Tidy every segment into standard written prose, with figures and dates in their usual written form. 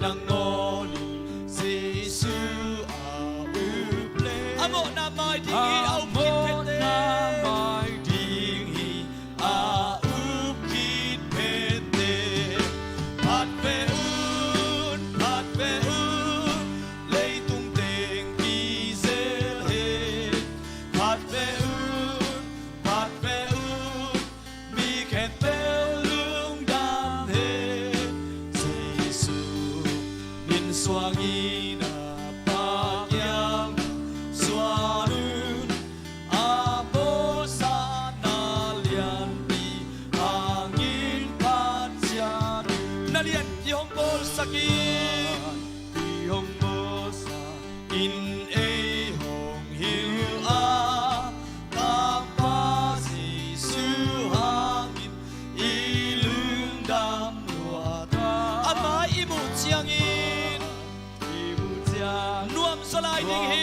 nangoni Giêsu auple amo na mai dingi au pete na mai dingi au kit pete pat ve un lei tung teng ki zel he pat ve un mi khen pel lung dam he Giêsu min soangi na pagyam suanun abosa na lian pi angin patsianu na lian yong bol sakin yong bosa in a hong hiu a tang pa Giêsu hangin ilung dam nuata ama imu chiangin nuam solai ding hi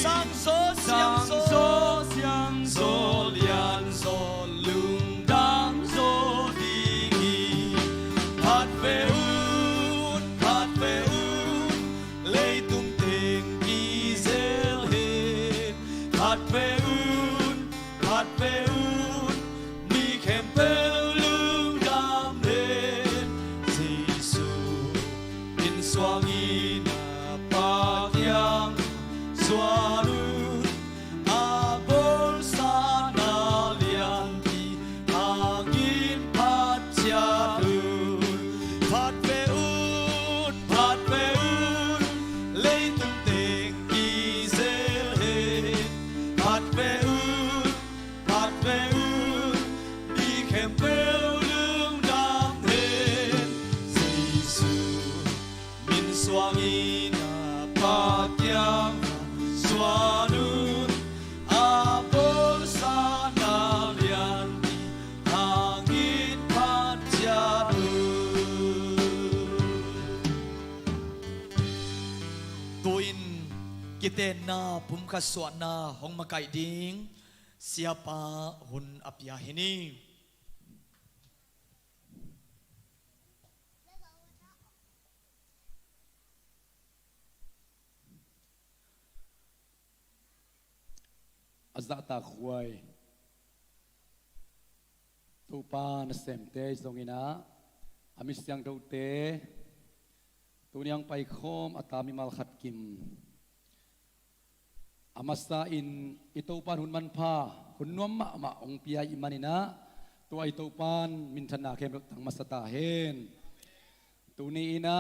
sang so siang so lian so lung dam so ding hi pat ve un lei tung teng ki zel he pat ve un mi khem pel lung dam he Giêsu in soangi na pagyam suanun abol sana lian pi angin patsianun pat ve un lei tung teng ki zel he pat ve un mi khem pel lung dam he Giêsu min soangi na pagyam suanun abol sana lian pi angin patsianun tuin kiten na pumkaswa na hong makai ding siapa hun apya hini azata khuai tupa na semte zongina amis yang dote tuniang pai khom atami mal khat kim amasa in itopan hun man pha hun nuam ma ong pia imanina tu itopan min thana kem tang masata hen tuni ina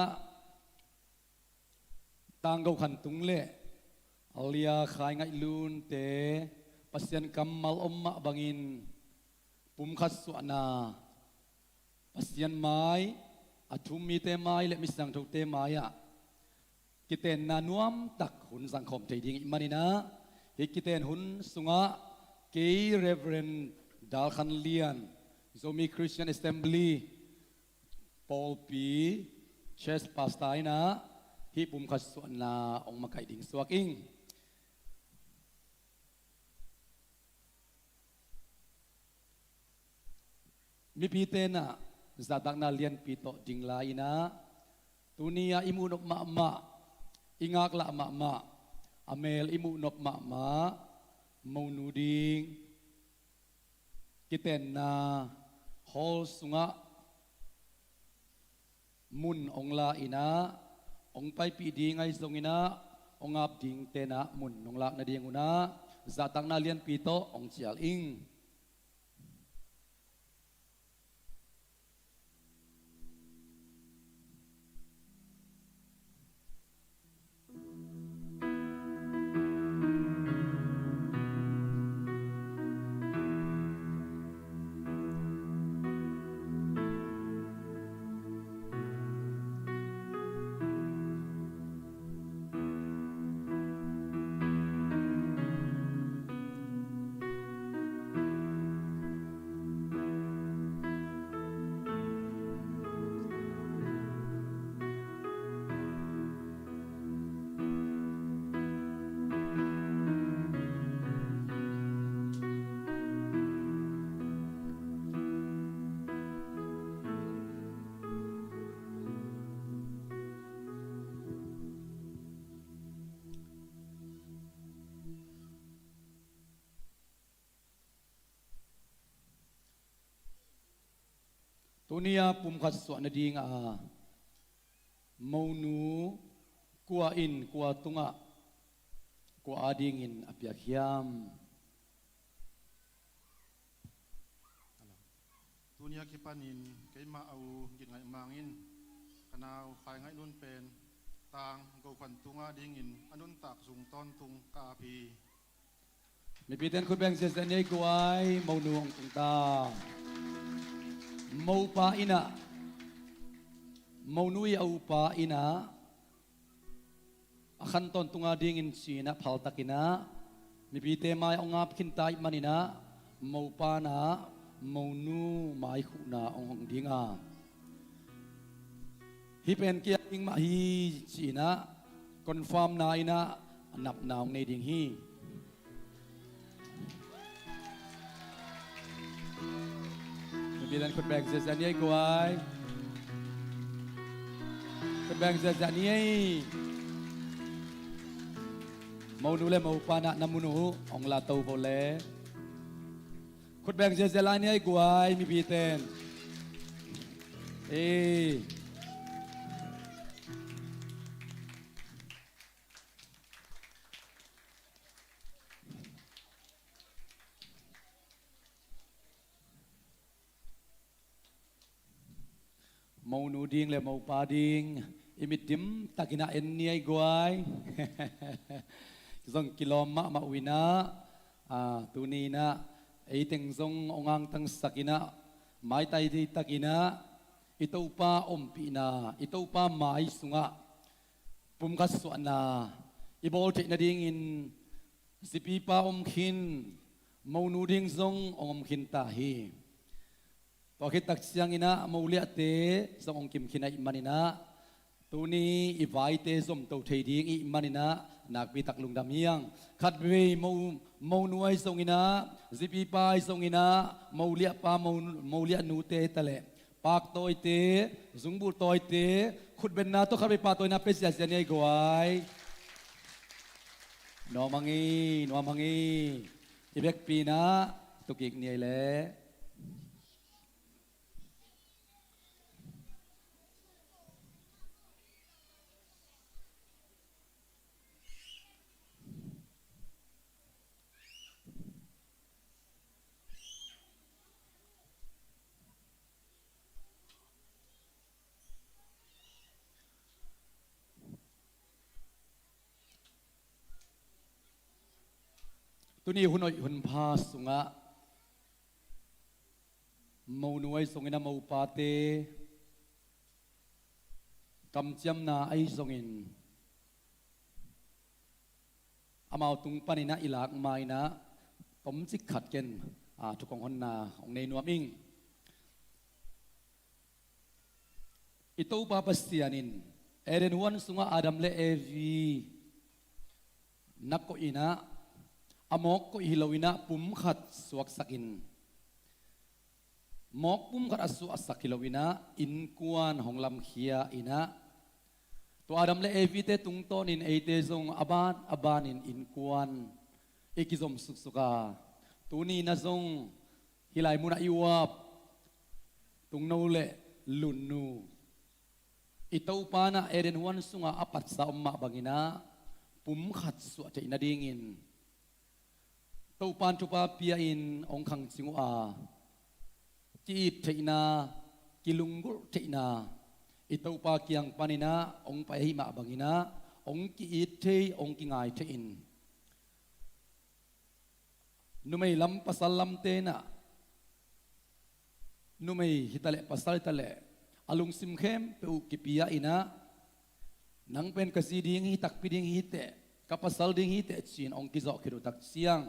tanggau khan tungle alia khai ngai lun te pasien kamal omma bangin pumkhas suana pasien mai athumi te mai le misang thau te maya kiten na nuam tak hun sangkhom thading imanina he kiten hun sunga ke reverend dal khan lian zomi Christian Assembly Paul P church pastaina hi pumkhas suana ong makai ding suaking mi pitena zadak na lian pito dingla ina tunia imunok ma ingak la ma amel imunok ma maunuding kiten na hol sunga mun ongla ina ong pai pi ding ai zongina ongap ding tena mun nonglak na ding una zadak na lian pito ong chial ing tunia pum khat suak na ding a maunu kuwa in kuwa tunga kuwa adingin apiak hiam tunia kipanin kay mau gin ngai mangin kanau khai ngai nun pen tang go kwan tunga dingin anun tak sung ton tung ka pi mi piten khut beng ses ani kuai maunu ong tung ta mau pa ina maunui au pa ina akhan ton tunga dingin sina phal takina mi pite mai ongap khintai manina mau pa na maunu mai khuna ong hong dinga hi pen kia ing ma hi sina confirm na ina nap naung nei ding hi mi pitan khut beng ses ani kuai khut beng ses ani mau nu le mau pa na namunu ong la tau bo le khut beng je la ni ai guai mi pi ten mau nu ding le mau pa ding imitim takina en ni ai guai zong kilom ma wina tu ni na ei teng zong ongang tang sakina mai tai di takina ito pa ompi na ito pa mai sunga pum ka suana ibol te na ding in sipi pa khin mau nu ding zong om khin ta hi to khit tak siang ina mau lia te zong ong kim khina imanina tuni ivai te zom to thei ding i manina nak pi tak lungdam hiang khat ve mau nuai songina zipi pai songina maulia pa maulia nu te tale pak toi te zungbu toi te khut ben na to khabe pa toi na pesia sian ai goai no mangi ibek pi na tukik ni le tuni hunoi hun pha sunga mau nuai songina mau pate kam chiam na ai songin amau tung panina ilak mai na tom chik khat ken thukong hon na ong nei nuam ing ito pa pastianin eren wan sunga adam le evi nakko ina amok ko hilawina pum khat suak sakin mok pum khat asu asak hilawina in kuan honglam khia ina to adam le evite tung ton in eite zong aban in kuan ekizom suksuka tuni na zong hilai muna iwap tung no le lunnu itau pana eren wan sunga apat sa umma bangina pum khat suak te ina dingin tau pan tu pa pia in ong khang chingu a ki theina kilungur theina itau pa kiang panina ong pa hi ma bangina ong ki the ong ki ngai thein numei lam pasal lam te na numei hitale pasal tale alung sim khem pe u ki pia ina nang pen kasi ding hi tak piding hi te kapasal ding hi te chin ong ki zo khiru tak siang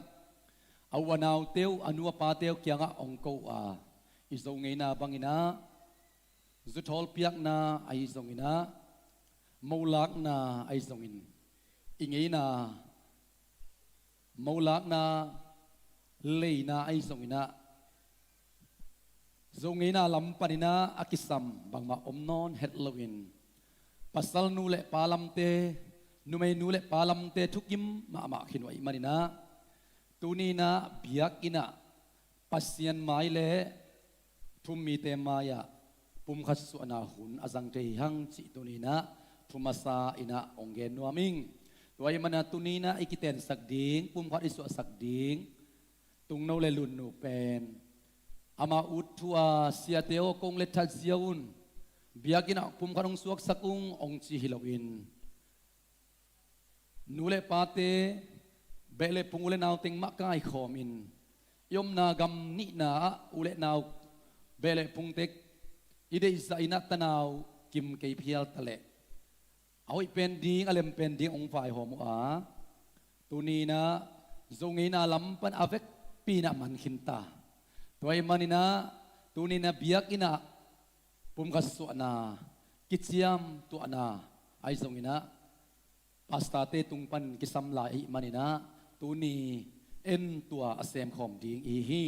awanau teu anua pa teu kianga ongko a izongena bangina zuthol piak na ai zongina maulak na ai zongin ingeina maulak na leina ai zongina zongena lampanina akisam bangma omnon hetlowin pasal nule palamte numei nule palamte thukim ma khinwai manina tunina biak ina pasien mai le thummi te maya pum khasu ana hun azang te hang chi tunina thumasa ina onggen nuaming tuai mana tunina ikiten sakding pum khat isu sakding tung no le lun nu pen ama utua siateo kong le thal ziaun biakina pum khanong suak sakung ong chi hilawin nule pate bele pungule naw ting makai khomin yom na gam ni na ule naw bele pungtek ide isa ina tanaw kim kay phial tale awi pending alem pending ong fai homu a tunina zongina lampan avek pina man khinta tuai manina tunina biakina pumkasu na kitsiam tu ana ai zongina pastate tungpan kisamla i manina tuni en tua asem khom ding i hi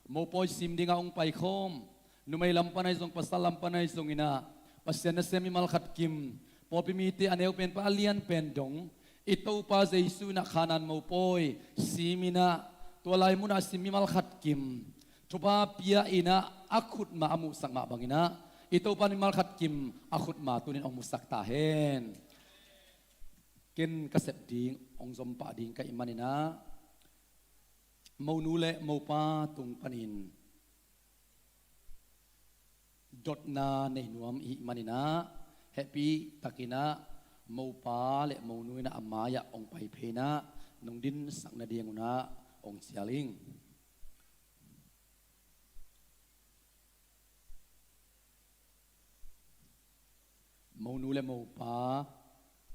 mo poi sim dinga ong pai khom numai lampanai zong pasal lampanai zongina pasyan na semi malkhat kim popimiti aneu pen pa alian pen dong ito pa Jesu na kanan mo poi simina tualay mo na simi malkhat kim tupa pia ina akut ma amu sang ma bangina ito pa ni malkhat kim akut ma tunin ong musak tahen ken kasep ding ong zompa ding ka imanina mau nule mau pa tung panin dot na nei nuam i manina happy takina mau pa le mau nui na amaya ong pai phena nong din sak na dianguna ong chialing mau nu le mau pa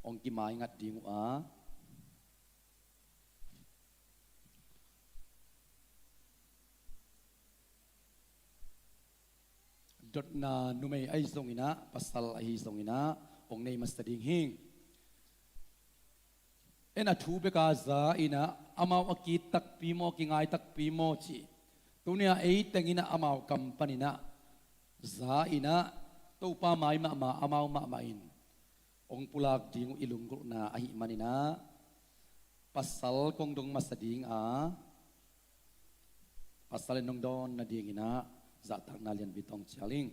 ong ki mai ngat ding a dot na numei ai zongina pasal ai zongina ong nei mastading hing ena thu be ka za ina amau akit tak pimo ki ngai tak pimo chi tunia ei tengina amau kampanina za ina to pa mai ma amau ma main ong pulak ding ilunggul na ahi manina pasal kong dong masading a pasal nong don na dingina zatak nalian bitong chaling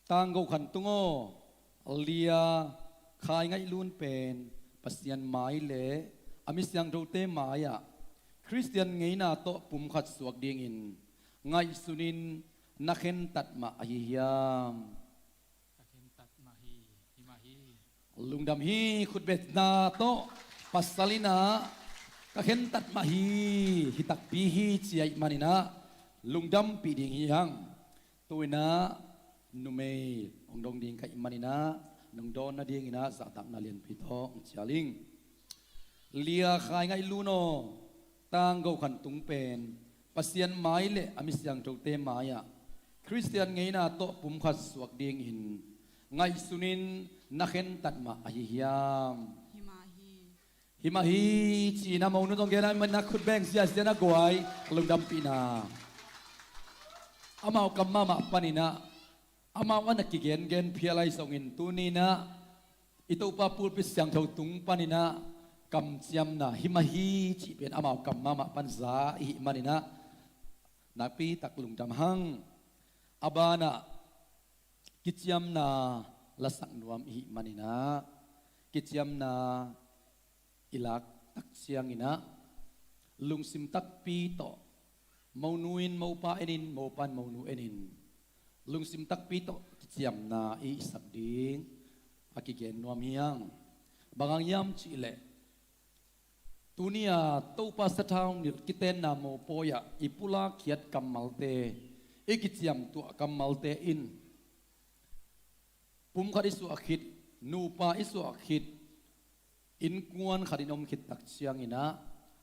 tanggo khantungo lia khai ngai lun pen pasian mai le amis yang rote maya Christian ngei na to pum khat suak ding in ngai sunin nakhen tat ma ahiam nakhen tat ma hi himahi lungdam hi khutbet na to pasalina kakhen tat ma hi hitak pi hi chiai manina lungdam pi ding yang tuina numei ongdong ding kai manina nong don na ding ina za tak na lian pi to chialing lia khai ngai luno tang go khan tung pen pasian mai le amisyang tote maya Christian ngei na to pum khat suak ding in ngai sunin nakhen tat ma ahiam himahi china mo nu tong gena man na khut beng sia sia na goai lungdam pina amau kamma ma panina amau an ki gen phialai songin tunina ito pa pulpis yang thau tung panina kam chiam na himahi chi pen amau kamma ma panza hi manina napi tak lungdam hang abana kichiam na lasak nuam hi manina kichiam na ilak tak siang ina lungsim tak pi to mau nuin mau pa enin mau pan mau nu enin lungsim tak pi to kichiam na i sabding akigen nuam hiang bangang yam chile tunia to pa sathaung ni kiten na mo poya ipula khiat kamalte ikichiam tu kamalte in pum kharisu akhit nupa isu akhit in kuan kharinom khit tak chiang ina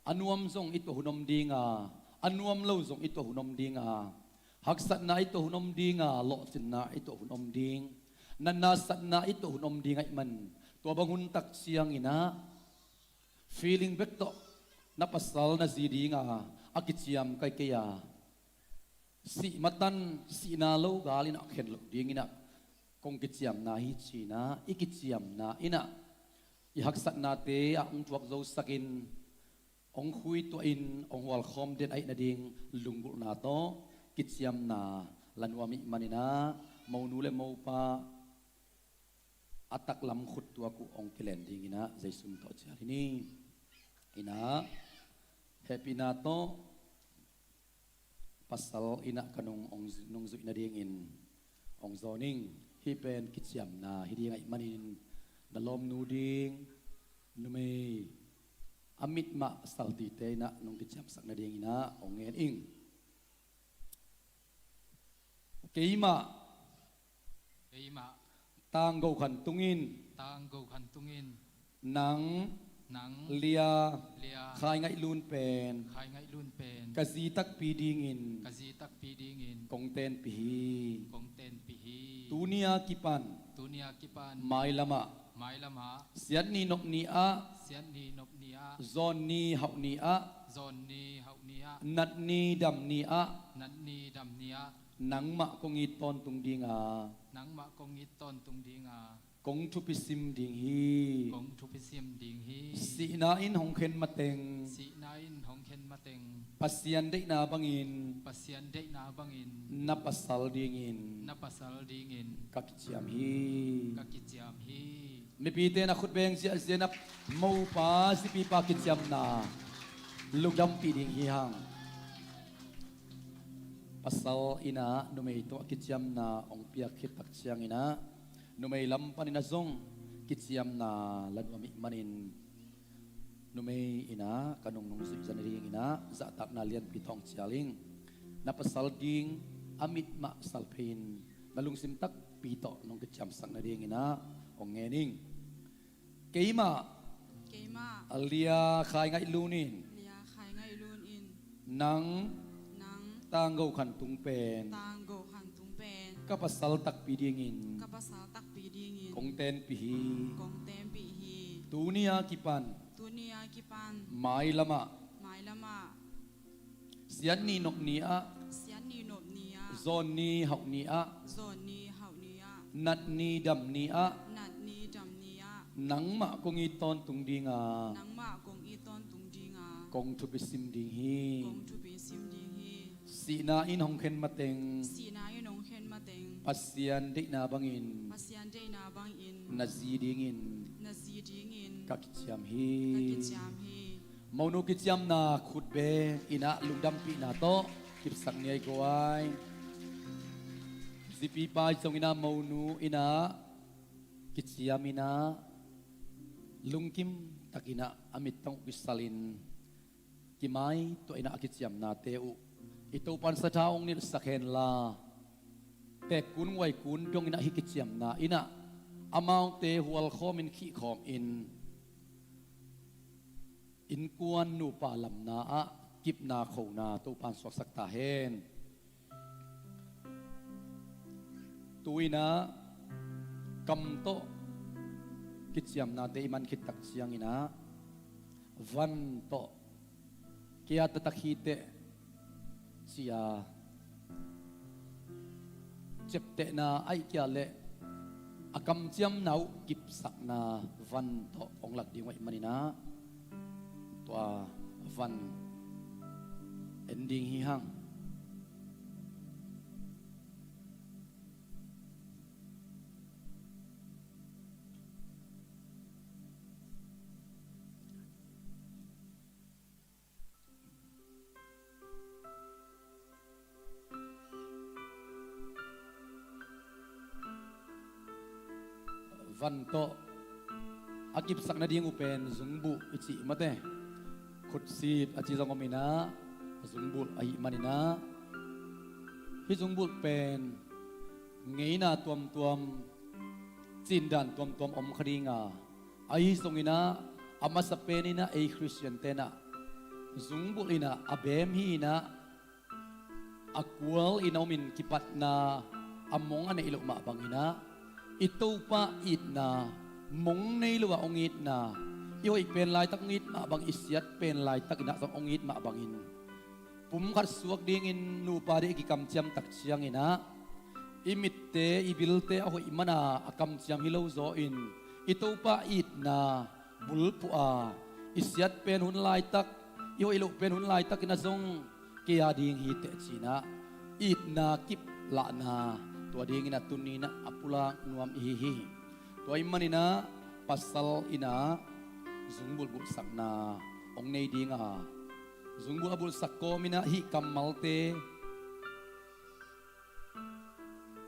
anuam zong ito hunom dinga anuam lo zong ito hunom dinga haksat na ito hunom dinga lo sin na ito hunom ding nanasat na ito hunom dinga man to bangun tak chiang ina feeling back to napasal na zidinga akichiam kai kaya si matan si nalo galin akhen lo ding ina kong kichiam na hi china ikichiam na ina ihaksat na te ang tuak zo sakin ong hui to in ong wal khom den ai na ding lunggul na to kitsiam na lanwami manina mau nule mau pa atak lam khut tua ku ong kilen ding ina jaisum to char ini ina happy na to pasal ina kanung ong nung zu ina ding in ong zoning hi pen kitsiam na hi ding ai manin dalom nu ding numei amit ma salti te na nung kitsiam sak na ding ina ong en ing keima tang go khan tungin nang lia khai ngai lun pen kazi tak pi dingin kong ten pi tunia kipan mai lama sian ni nok ni a zon ni hau ni a nat ni dam ni a nang ma kong iton tung dinga kong thupisim ding hi si na in hong khen mateng pasian dei na bangin na pasal dingin kakichiam hi mi pite na khut beng si asian ap mau pa si pi pa kichiam na lugdam pi ding hi hang pasal ina numei to kichiam na ong pia khit tak chiang ina numei lam panina zong kichiam na lanwami manin numei ina kanung nung zui janari ina za tak na lian pitong chialing na pasal ding amit ma salpin nalung sim tak pito nung kichiam sang na ding ina ong ngening keima alia khai ngai lunin nang tanggo khan tung pen kapasal tak pidingin kong ten pihi tunia kipan mai lama sian ni nok ni a zon ni hau ni a nat ni dam ni a nang ma kong iton tung dinga kong thupisim ding hi si na in hong khen mateng pasian dei na bangin na zi dingin kakichiam hi maunu kichiam na khut be ina lungdam pi na to kipsak ni ai ko ai zipi pa song ina maunu ina kichiam ina lungkim takina amit tong bisalin kimai to ina kichiam na teu ito pan sa taong nil sakhen la te kun wai kun dong ina hikichiam na ina amount te hual khom in khi khom in kuan nu palam na a kip na kho na to pan sok sak ta hen tuina kam to kichiam na te iman khit tak siang ina van to kia ta takhite sia chepte na ai kya le akam chiam nau kip sak na van to onglak ding wai manina to van ending hi hang van to akip sak na ding upen zungbu ichi mate khut sit achi zongomina zungbul ai manina hi zungbul pen ngeina tuam cindan tuam om khadinga ai songina ama sapenina ei christian tena zungbul ina abem hi ina akwal inomin kipatna among ane ilok ma bangina ito pa itna mong nei luwa ongit na ioi pen lai tak ngit ma bang isyat pen lai tak ina sang ongit ma bangin pum khat suak ding in nu pa de ki kam chiam tak chiang ina imitte ibilte a hoi mana akam chiam hilo zo in ito pa itna bulpu a isyat pen hun lai tak ioi lo pen hun lai tak ina zong kia ding hi te china it na kip la na tua ding ina tunina apula nuam ihihi tua imanina pasal ina zungbul bul sakna ong nei dinga zungbul abul sakko mina hi kamalte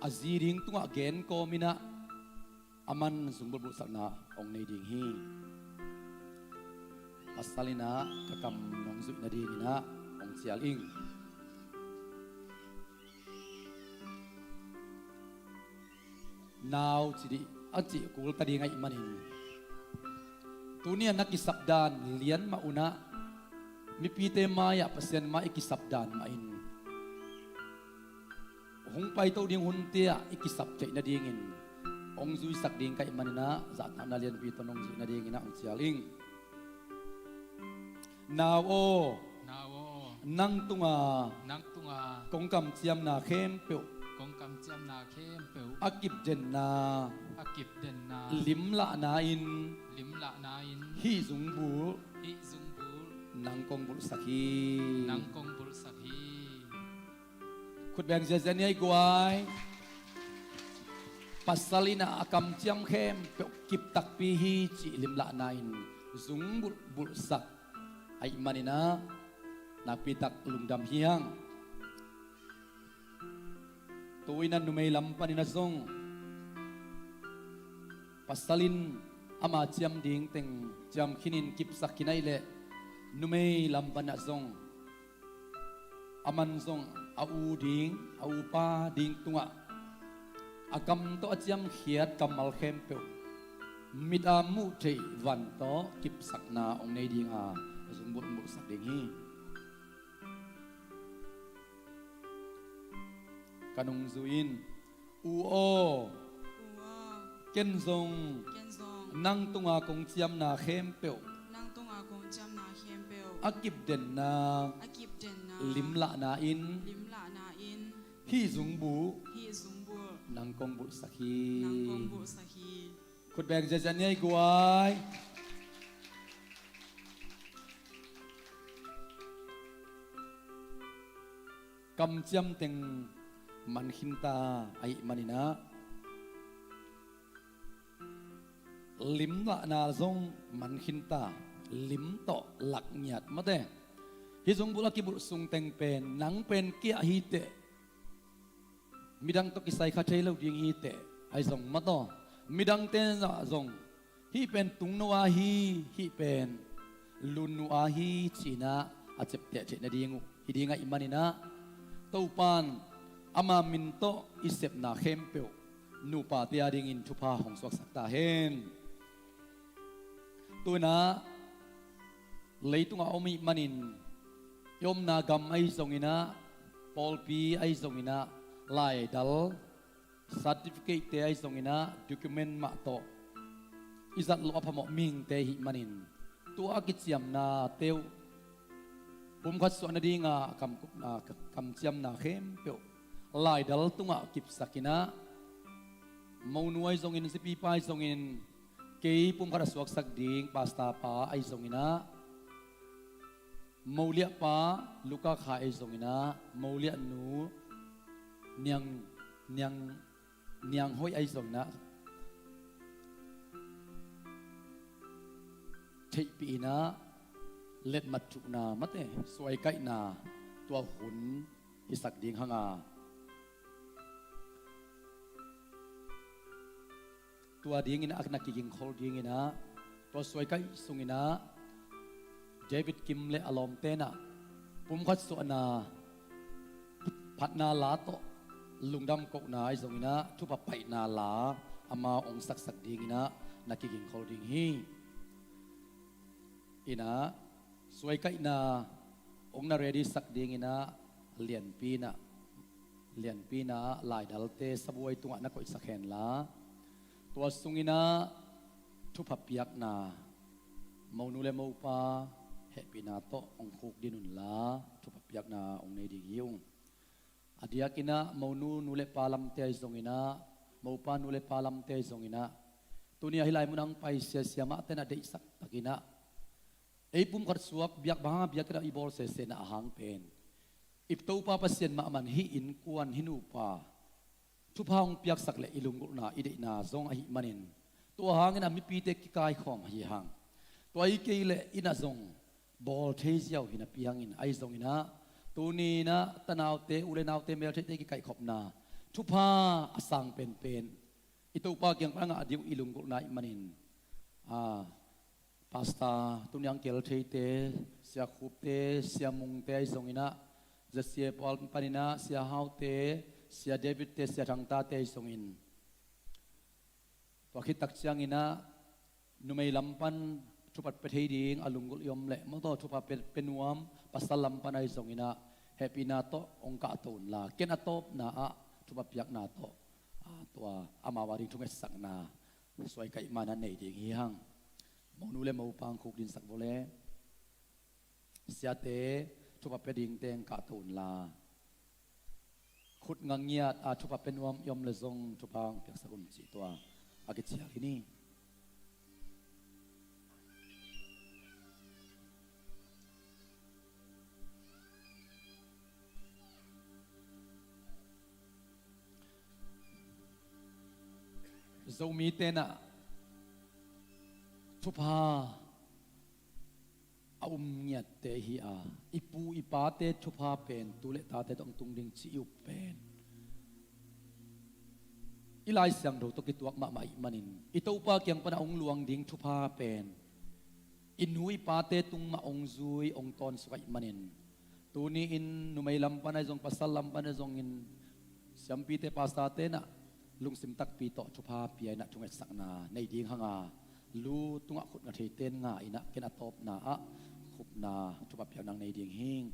aziring tunga gen ko mina aman zungbul bul sakna ong nei ding hi pasalina kakam nong zui na dingina ong sial ing now jadi aci kul tadi ngai manin tunia nak kisabdan lian mauna mipite maya pasien ma ikisabdan main hong pai to ding huntia ikisab cai na dingin ong zui sak ding kai manina zat na lian pi to nong zui na dingina ong sialing now o nang tunga kong kam chiam na khem pe kong kam chiam na khem pe akip den na lim la na in hi zung bu nang kong bul sakhi khut beng zen ai guai pasalina akam chiam khem pe kip tak pi hi chi lim la na in zung bul sak ai manina napitak lungdam hiang tuinan numay lampan na zong pasalin ama chiam ding teng chiam khinin kipsak kinai le numay lampan na zong aman zong au ding au pa ding tunga akam to chiam khiat kamal khem pe mit amu thei van to kipsak na ong nei ding a zung bul sak ding hi kanung zuin uo ken zong nang tunga kong chiam na khem pe akip den na lim la na in hi zung bu nang kong bu sakhi khut beng jajan nei guai kam chiam teng man hinta ai manina lim la na zong man hinta lim to lak nyat mate hi zong bula ki bul sung teng pen nang pen kia hi te midang to kisai kha thelo ding hi te ai zong mato midang ten za zong hi pen tung no a hi pen lun nu a hi china achep te che na dingu hi dinga imanina topan ama minto isep na khempeu nu pa tia ding in thupa hong sok sakta hen tuna leitunga omi manin yom na gam ai zongina polpi ai zongina lai dal certificate te ai zongina document ma to izat lo apamo ming te hi manin tu akichiam na teu pum khat so na dinga kam kup na kam chiam na khempeu lai dal tunga kip sakina maunuai zongin sipi pai zongin kei pum khara suak sak ding pasta pa ai zongina maulia pa luka kha ai zongina maulia nu niang hoi ai zongna thei pi na let mat chu na mate suai kai na tua hun isak ding hanga tua ding ina akna kiging khol ding ina to soi kai sungina David Kimle alom tena pum khat so na phatna la to lungdam ko na ai zongina thupa pai na la ama ong sak ding ina nakiging khol ding hi ina soi kai na ong na ready sak ding ina lian pi na lai dalte sabuai tunga na ko isakhen la tua sungina thupa piak na maunu le mau pa happy na to ong khuk dinun la thupa piak na ong nei ding yung adia kina maunu nule palam te zongina mau pa nule palam te zongina tunia hilai munang pai sia sia ma tena de isak takina ei pum kar suak biak ba biak ra ibol se na hang pen ipto pa pasien ma man hi in kuan hinu pa thu phang piak sak le ilung na ide na zong hi manin to hangin ami pi te ki kai khom hi hang to ai ke le ina zong bol thei jiao hina piang in ai zong ina tu ni na tanaw te ule naw te mel te ki kai khop na thu pha asang pen pen ito pa kyang panga adiu ilung na manin pasta tunyang kel thei te sia khup te sia mung te ai zong ina Zasia Paul panina sia haute sia David te sia thangta te songin to khitak chiang ina numei lampan thupat pethei ding alungul yom le mo to thupa penuam pasal lampan ai songina happy na to ongka ton la ken atop na a thupa piak na to to amawari thunge sak na soi kai mana nei ding hi hang monu le mo pang khuk din sak bole sia te thupa peding teng ka ton la khut ngangiat thupa penuam yom le zong thupang pek sakun chi to age chia ini zomi tena thupa nyat te hi ipu ipate thupa pen tule ta te tong tung ding chi u pen ilai sang do to ki tuak ma mai manin ito pa kyang pana ong luang ding thupa pen inui pate tung ma ong zui ong ton sukai manin tuni in numai lampan ai jong pasal lampan ai jong in sampi te pasta te na lungsim tak pi to thupa pi ai na thungai sak na nei ding hanga lu tunga khut nga thei ten nga ina ken atop na khup na thupa piang nang nei ding hing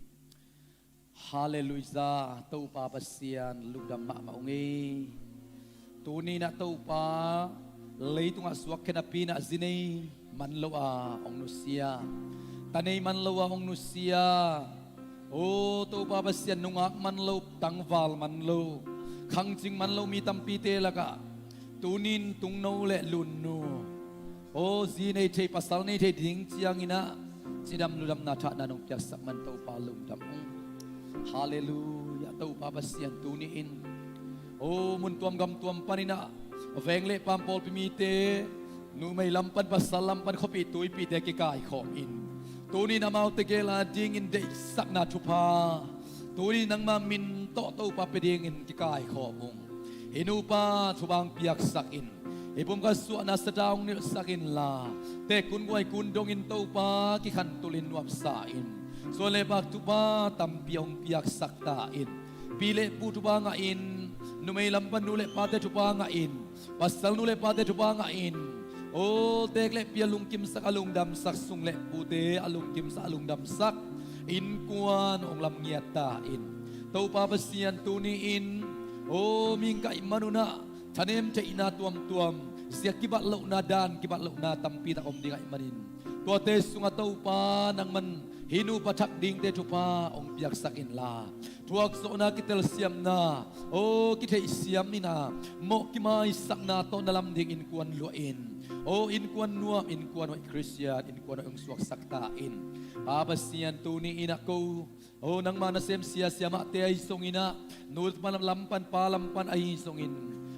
hallelujah to pa pasian lugdam ma maungi tuni na to pa leitunga suak ken apina zinei manlo ong nusia tanei manlo ong nusia o to pa pasian nungak manlo tangwal manlo khangjing manlo mi tampi te laka tunin tungno le lunnu o zinei thei pasal nei thei ding chiang ina chidam ludam na tha na nong pyak sak man to pa lum dam hallelujah to pa pasian tuni in o mun tuam gam tuam panina vengle pam pol pimite nu mai lampan pasal lampan khopi tui pi te ki kai khom in tuni na mau te gela ding in de sak na thupa tuni nang ma min to pa pe ding in ki kai khomung inu pa thubang piak sak in ipum ka su na sa daong nil sakin la te kun guai kun dong in to pa ki khan tulin wam sa in so le bak tu pa tam piong piak sak ta in pile pu tu ba nga in numei lampan nule pa te tu pa nga in pasal nule pa te tu pa nga in o tek le pia lung kim sak alung dam sak sung le pu te alung kim sa alung dam sak in kuan ong lam ngiat ta in to pa pasian tu ni in o ming kai manuna tanem te ina tuam sia kibat lo na dan kibat lo na tampi ta om dingai manin to te sunga to pa nang man hinu pathak ding te thupa ong piak sakin la tuak so na kitel siam na o kithe siam ni na mo ki mai sak na to nalam ding in kuan luin o in kuan nuam in kuan wa Christian in kuan ong suak sakta in babasian tu ni ina ko o nang manasem sia ma te ai songina nut manam lampan palampan ai songin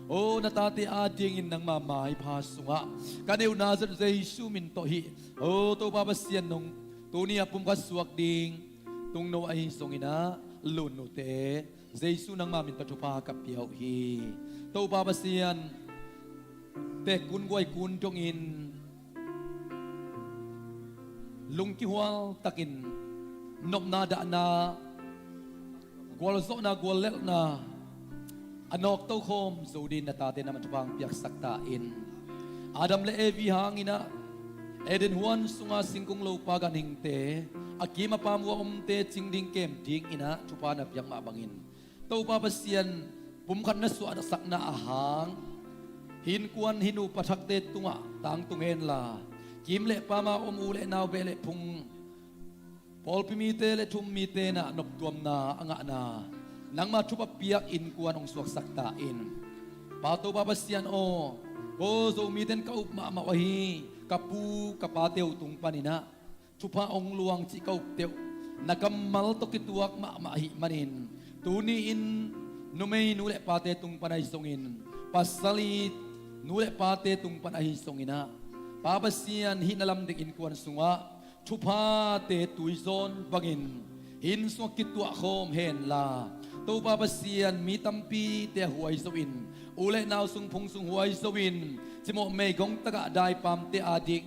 o natati ading in nang mamay pasunga kaneu nazar Jesu min to hi o to babasian nong tunia pum kaswak ding tung no ai songina lunu te Jesu nang mamin patupa kapiao hi to babasian te kun guai kun tong in lungki hual takin nop na da na gwal zo na gwal lel na anok to khom zodin na tate na matupang piak sakta in Adam le evi hangina eden huan sunga singkung lo paganing te akima pamwa omte chingding kem ding ina thupa na piak ma bangin to pa pasian pumkhan na suada sakna ahang hin kuan hinu pathak te tunga tang tungen la kim le pama om ule naw bele phung pol pimite le thum mi te na nop tuam na anga na nang ma thupa piak in kuan ong suak sakta in pato babasian o zo mi ten ka up ma wahi kapu kapateu tung panina thupa ong luang chi ka up teu nakamal to kituak mahi manin tuniin numay nule pate tung panay songin pasalit nule pate tung panay songina papasian hinalam ding inkuan sunga chupate tuizon bangin hin so kitua khom hen la to papasian mitampi te huai sowin ule naw sung phung sung huai sowin simo mei gong taga dai pam te adik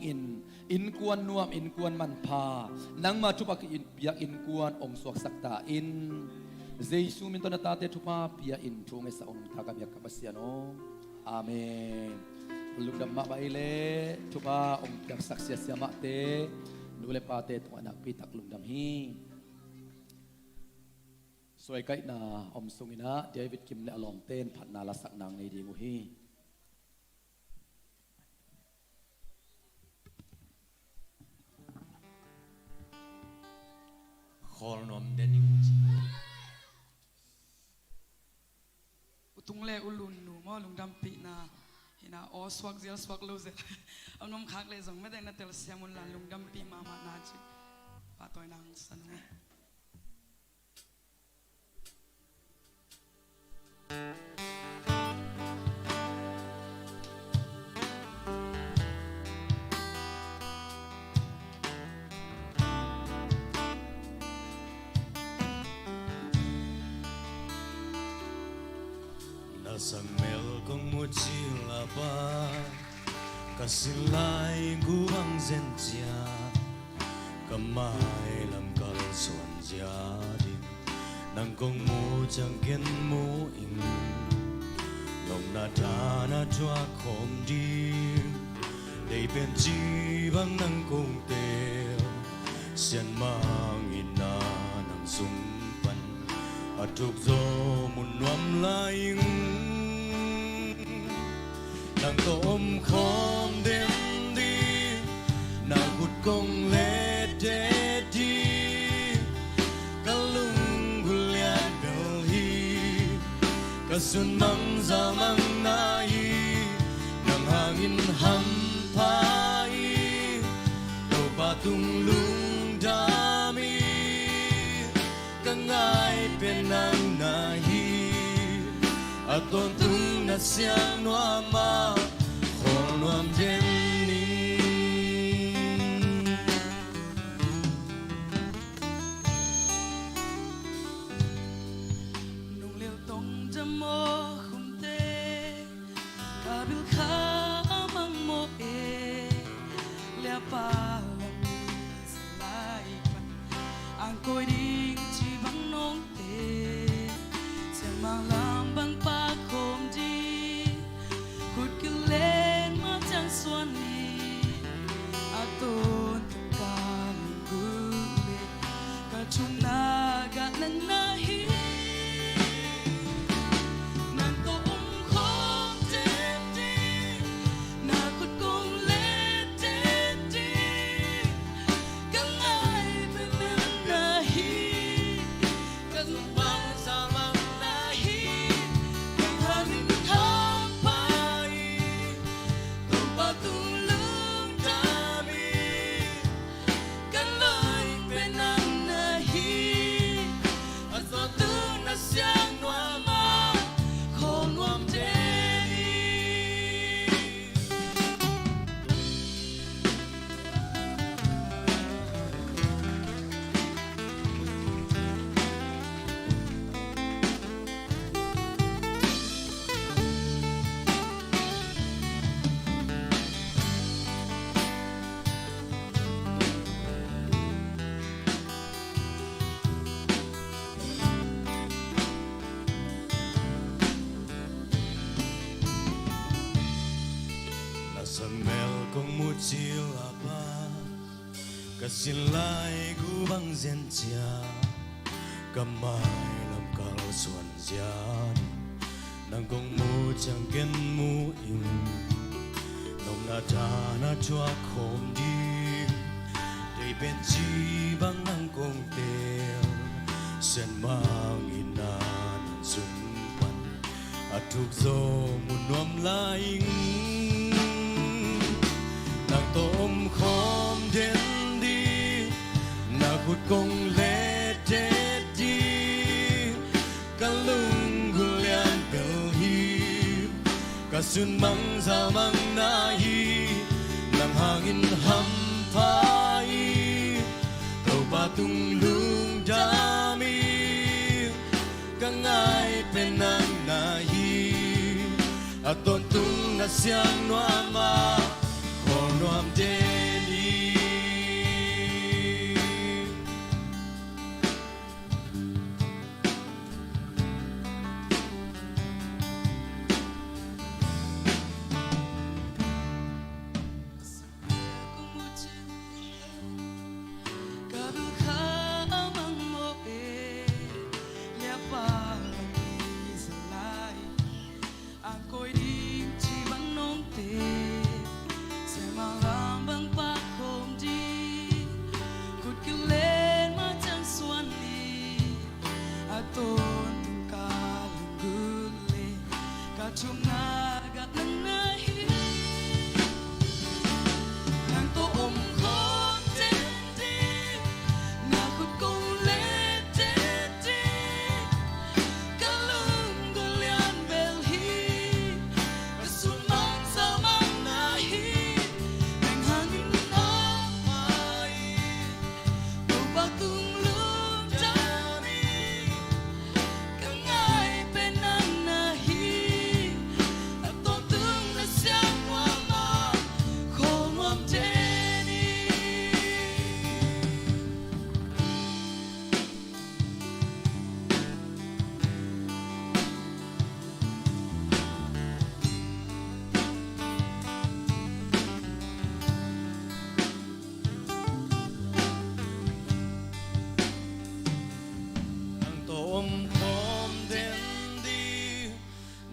in kuan nuam in kuan man pha nang ma chupak in pia in kuan ong suak sakta in Jesu min to na tate chupa pia in thung sa ong thaka biak kapasiano amen lugdam ma baile chupa ong dak saksya siama te nule pate to anak pitak lugdam hi soy kai na om sungina David kim ne alom ten phat na la sak nang nei dingu hi khol nom dening tung le ulun nu mo lung dam pi na hina o swak zel swak lo zel anom khak le zong me deng na tel siamun lan lung dam pi ma na chi pa toy nang san ne Sa mel kong mo chila ba kasilay guwang zentia kamay lam kal suan jadi nang kong mo jangken mo ing long na dana chua khom di để bên chi bang nang kong tel sian mang ina nang sung pan atuk zo mun nuam laing nang tôm khom đêm đi nàng hụt công lê đê đi cả lung guliat bel hi cả xuân mang ra mang nai nàng hangin ham pai đâu ba tung lung dami cả ngai bên nàng nai aton tung na siang noa ma khol noam den ni nung leo tong jamo khum te kabil kha mang mo e le pa lam salai pan ang koi ding chi bang nong te sen mang lam bang pa khom di kut ki len ma chang suan ni aton ka gu le ka chung na ga nan na hi nan to khom te di na kut kong le te di ka ngai ben na hi ka nung bang sa mang na hi ka hanin ha pai to ba tung lung ta mi ka lai ben na hi a so tu na siang noa ma khol nuam te ni sa mel kong mo chila ba kasilay guwang zentia kamay lam kal suan jadi nang kong mo jangken mo ing nong na dana chua khom di để bên chi bang nang kong tel sen mang ina nang sung pan atuk zo mun nuam laing nàng tôm khom đến đi nàng hụt công lê kasun mang zamang nahi ng hangin hampai kau patung lung dami kangay penang nahi at tontong na siyang nuama konoam deni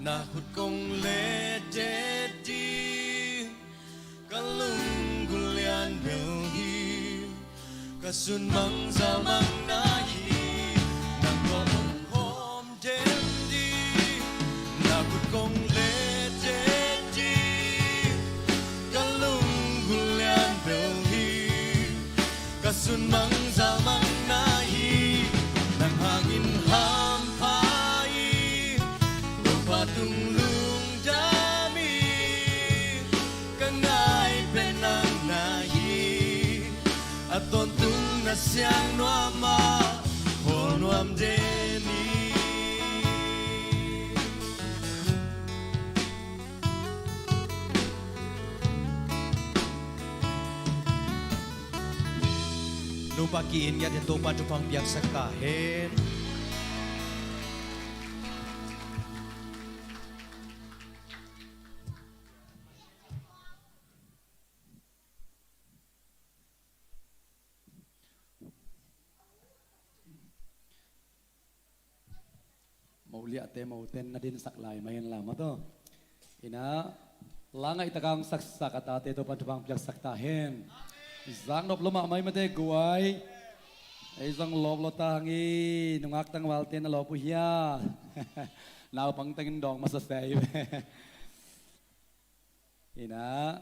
Nakut kong lededi kalung gulian belhi kasun mang zamang nahi nang hom dendi nakut kong lededi kalung gulian belhi kasun mang zamang nahi nang hangin hampai patung lung dami kangay penang nahi at tontong na siyang nuama konoam deni nupakiin ya dito pa tupang biyak sa kahen mau lihat mau ten nadin saklay mayan lama to ina langay takang saksa kata te to padbang piak saktahen zang nop loma may mate guay ay zang lob lo tangi nungak tang walten na lopu hiya now pang tangin dong masasay ina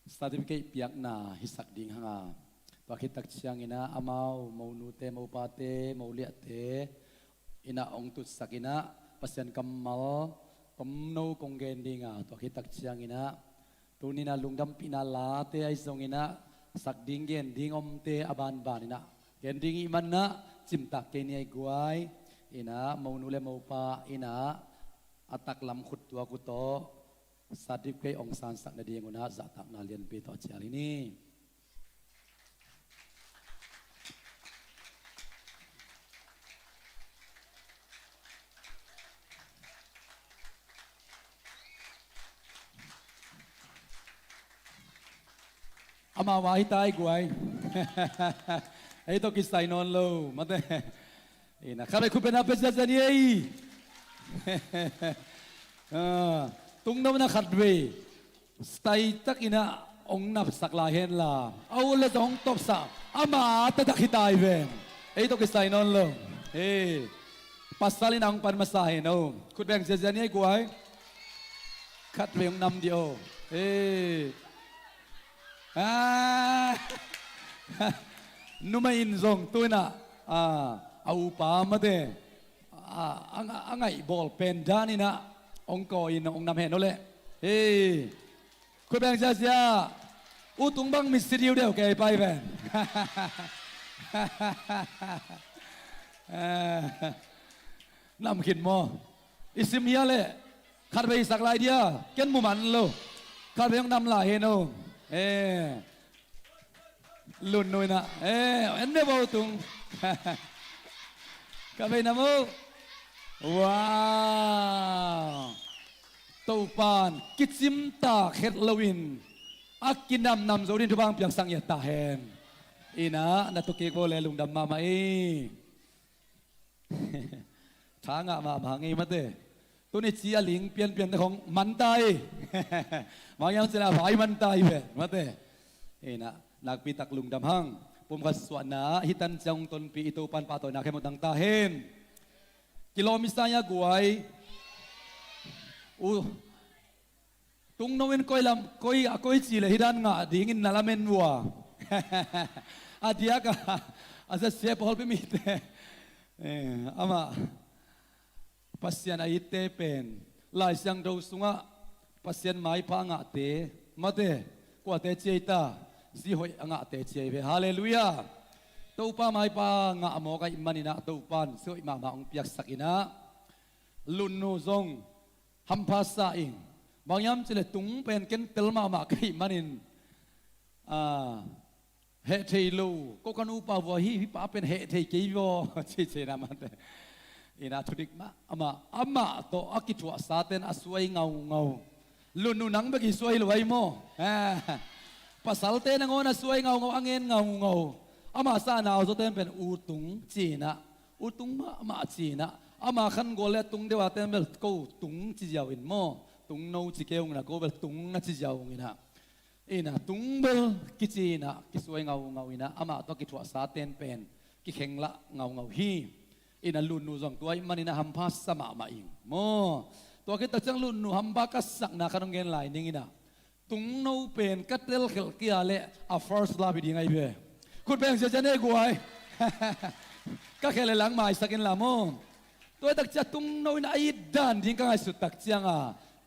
certificate piak na hisak ding hanga pakitak siyang ina amaw mau nute mau pate mau liate ina ong tut sakina pasyan kamal pamno kong gendinga pakitak siyang ina tunina lungdam pinalate ay song ina sakding gending omte aban ban ina gending iman na cimtak keni ay guay ina mau nule mau pa ina atak lam khutwa kuto sadip kay ong sansak na diyang una zatak na lian pito at ini ama wahitay guay ito kisay non lo mate ina kare ku penapes jani ai tung nam na khatwe stay tak ina ong nap saklahen la awla tong top sa ama tadakitay ben ito kisay non lo pasalin ang panmasahe no kutbeng jani ai guay khatwe ong nam dio numain zong tu na au pa ma de angai bol pen dani na ong ko in ong nam hen no le heyคุณแบงค์เสียอุตุงบังมิสติวเดียวแกไปแบนนำขินมออิสิมีอะไรขัดไปสักลายเดียเกินมุมันโลขัดไปยังนำลายเฮโนลุนหน่อยนะเอ็นเดบอุตุงขัดไปนำมูว้าวตูปานกิจิมตาเขตลวินอักกินนำโซดินทุบางเปียงสังยตาแฮมอีนะนัตุเกโกเลลุงดำมามาทางอะมาไงมาเต้ตัวนี้จีอลิงเปลี่ยนของมันตายมายังเสียหายมันตายเว้มาเต้นะนักปีตักลุงดำหังปุ่มขัดสวนนะฮิตันจงตนปีตูปันปาตัวนักแค่หมดดังตาเฮมกิโลมิสายกวยtung noin koi chi le hidan nga ding in nalamen wa adia ka asa se pol pe mi te ama pasien ai te pen lai sang do sunga pasien mai pa nga te mate kwa te cheita si hoi anga te che ve hallelujah to pa mai pa nga amo ka imanina to pan soi ma ong piak sakina lunnu zong hampasa ingบางยามจะเลยตุงเป็นเกนเตลมาไก่มันินเฮเทลูก็กันอุปาวะฮิป้าเป็นเฮเทกีโวเชนามันอินาทุดิกมาอามาโตอากิจวัตสาเตนอสวยเงาลุนนุนังเบกิสวยรวยโมภาษาเตนงอนสวยเงาอังเงินเงาอามาซานาโซเตนเป็นอูตุงจีนะอูตุงมาจีนะอามาขันโกเลตุงเดวาเตนเป็นกูตุงจียาวินโมตุงโนจิเกงนะก็เบลตุงนะจิเจ้าอินะตุงเบลกิจีนะกิสวยเงาอินะอามาตัวกิจวัตรสาเตนเป็นกิเข่งละเงาฮีลุนนูจงตัวมันนะฮัมพาสมาอิงโมตัวกิตจังลุนนูฮัมบากัสักนะขนมเงินไหลนิงนะตุงโนเป็นกัตเตลเขลกี้อะไรfirst love ดีไงเบ้คุณเป็นเสียใจเนกวยก็แค่เลยหลังใหม่สักกินละโมตัวตักจะตุงโนนะไอ้ด้านทิ้งก็ไอ้สุดตักจัง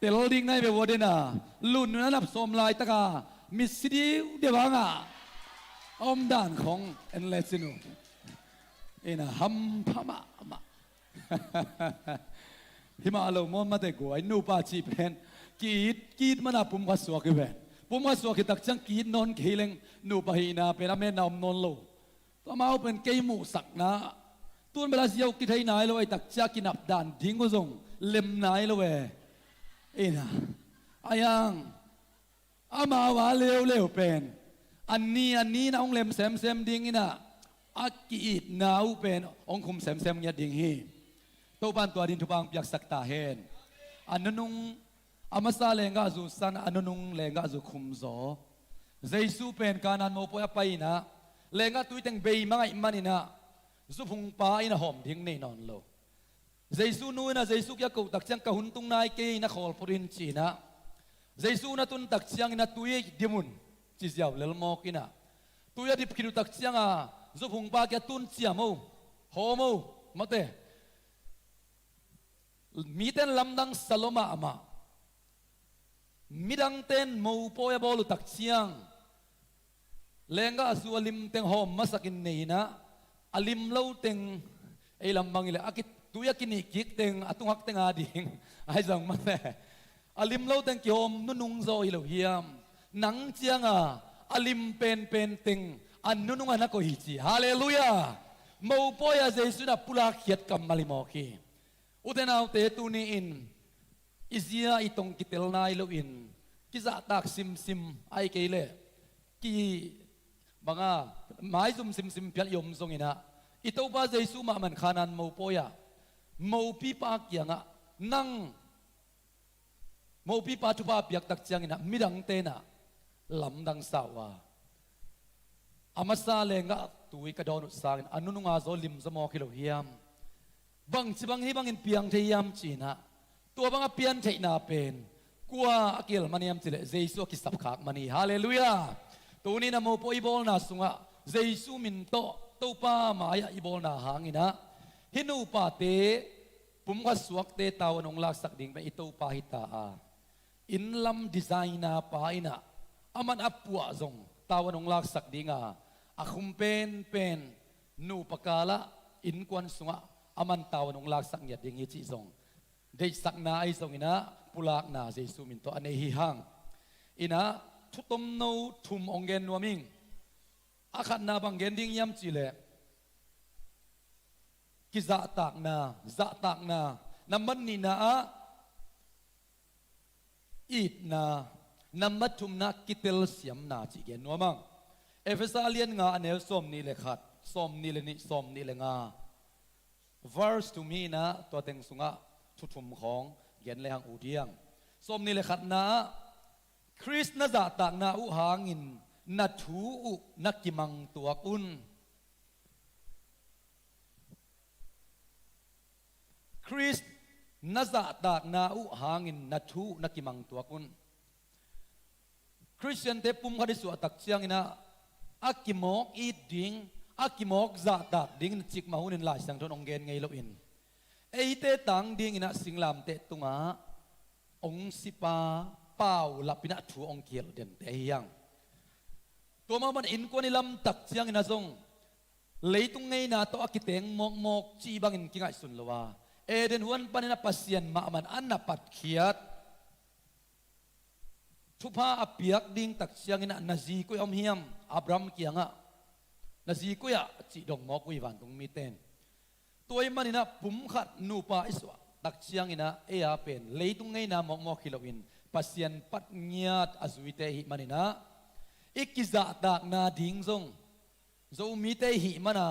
เตลดิ้งในเบวเดน่ะลุนนั้นนับสมลายตะกามิสซิดิวเดวังอมด่านของเอ็นเลซิโนฮัมพามาฮิมาโลมอนมาเตกวยนูปาชีเพนกีดมันน่ะปุ่มกัสวกิเวนปุ่มกัสวกิตักจังกีดนนเคเลงนูปาฮีนาเป็นอเมนอมนนโลตัวมาเป็นเกยมูสักนะตุนเวลาเสียวกิไทยนายเลยตักจักกินับด่านดิ้งก็ส่งเล็มนายเลยอายังอามาวาเร็วเป็นอันนี้นะองเล็มแซมดิ้งนะอากีดนาวเป็นองคุมแซมเงียดิ้งฮีตัวปันตัวดินทุบางเปียกสักตาเฮนอันนุงอามาซาเลงกาจูสันอันนุงเลงกาจูคุมโซเจสูเป็นการนันโมปอยไปนะเลงกาตุยตังเบย์มังไอมันนะจุพุงปาอินะหอมดิ้งในนอนโลเจสูนูนะเจสูยากูตักจังกะหุนตุงนายเกยนะขอลปรินจีนะเจสูนะตุนตักจังนะตุยดิมุนจิเจ้าเลลมอกินะตุยดิบคิดุตักจังจุพุงปาแกตุนเจียมูโฮมูมาเตมีเต้นลำดังสโลมาอามามีดังเต้นมูโปยบอลุตักเชียงเลงก็สูอลิมเต็งหอมมาสักินนี่นะอลิมเล่าเต็งไอ้ลำบังอีเลยอากิตุยกินอีกิกเต็งอตุงฮักเต็งอาดิงไอ้จังมาแต่อลิมเล่าเต็งกิโอมนุงโซอิโลเฮียมหนังเจียงอลิมเป็นเต็งอันนุงอันนักโกฮิจิฮาเลลูยามูโปยเจสุนับปุลาเขียดกัมมาลิมอคีอุตนาวเตตุนีอินอิเซียอิตงกิเตลนายโลอินกิจะตักซิมไอเกเลกีบังไม้ซุมซิมเพียรยมทรงอินะอิตาบาเจสุมามันขานันมูโปยมูปีปากยังนั่งมูปีปาทุบาเปียกตักจังอินะมิดังเตนะลำดังสาวาอามาซาเลงะตุยกระโดนุสางอันนุงอาโซลิมสมอคิโลเฮียมบังจิบังฮีบังอินเปียงเทียมจีนะตัวบังเปียนเทนาเป็นกัวอกิลมันยามจิเลเจสุกิสับขากมันนี่ฮาเลลูยาตัวนี้นะโมโปอีบอลนาสุงะเจสุมินโตตัวป้ามายาอีบอลนาหางินะฮินูปาเต ปุ่มก็สวกเตตาวนองลักสักดิ่งไปอิโตปาหิตาอินลัมดีไซน์ปาอินะอามันอัปปัวซงตาวนองลักสักดิ่งอาคุมเป็นนูปกาละอินกวนสุงอามันตาวนองลักสักเนี่ยดิ่งยี่จีซงได้สักนาไอซงอินะปุลักนาเจสุมินโตอันนี้ฮิฮังอินะทุตมโนทุมองเกนนัวมิงอาขัดนาบังเกนดิ่งยำจีเลกิจะตักนาน้ำมันนี่นะอีดนาน้ำมันทุมนากิเตลเสียมนาจีเกนนัวมังเอฟเฟซาเลียนงาอันเอลสมนี่เลยขัดสมนี่เลยนี่สมนี่เลยงา verse to me นะตัวเต็งสุงะทุทุมของเย็นเลยหังอูเดียงสมนี่เลยขัดนะคริสต์น่าจะตักนาอุหางินนัดถูอุนักกิมังตัวกุนคริสต์น่าจะตักนาอุหางินนัดถูนักกิมังตัวกุนคริสเตียนเตปุ่มคดีสวดตักเชียงนะอักกิมอกอีดิงอักกิมอกจะตักดิ่งจิกมาหุนินลายสังทนองเกนไงลูอินเอเตตังดิ่งนะสิงลามเตตุงะองสิปาเป้าลับปินะถูองเกียรเด่นเตียงตัวมันอินกวนิลำตักเชียงนะทรงเลยตุงไงนะตัวอักกิเตงมอกจีบังอินกิงไอสุนละวะเอเดนวันปนินะปัสยันมามันอันนับปัดเขียดทุพาอภิยักดิ่งตักเชียงนะนาซีกุยอมเฮียมอับรามเกียงะนาซีกุยะจีดงมอกุยวันตรงมีเตนตัวมันนี่นะปุ่มขัดนูปาอิสวะตักเชียงนะเอียเป็นเลยตุงไงนะมอกคิโลวินปัสยันปัดเงียดอสุวิเตหิมันนี่นะอีกกิจตักนาดิ่งทรงโจมีเตหิมันนะ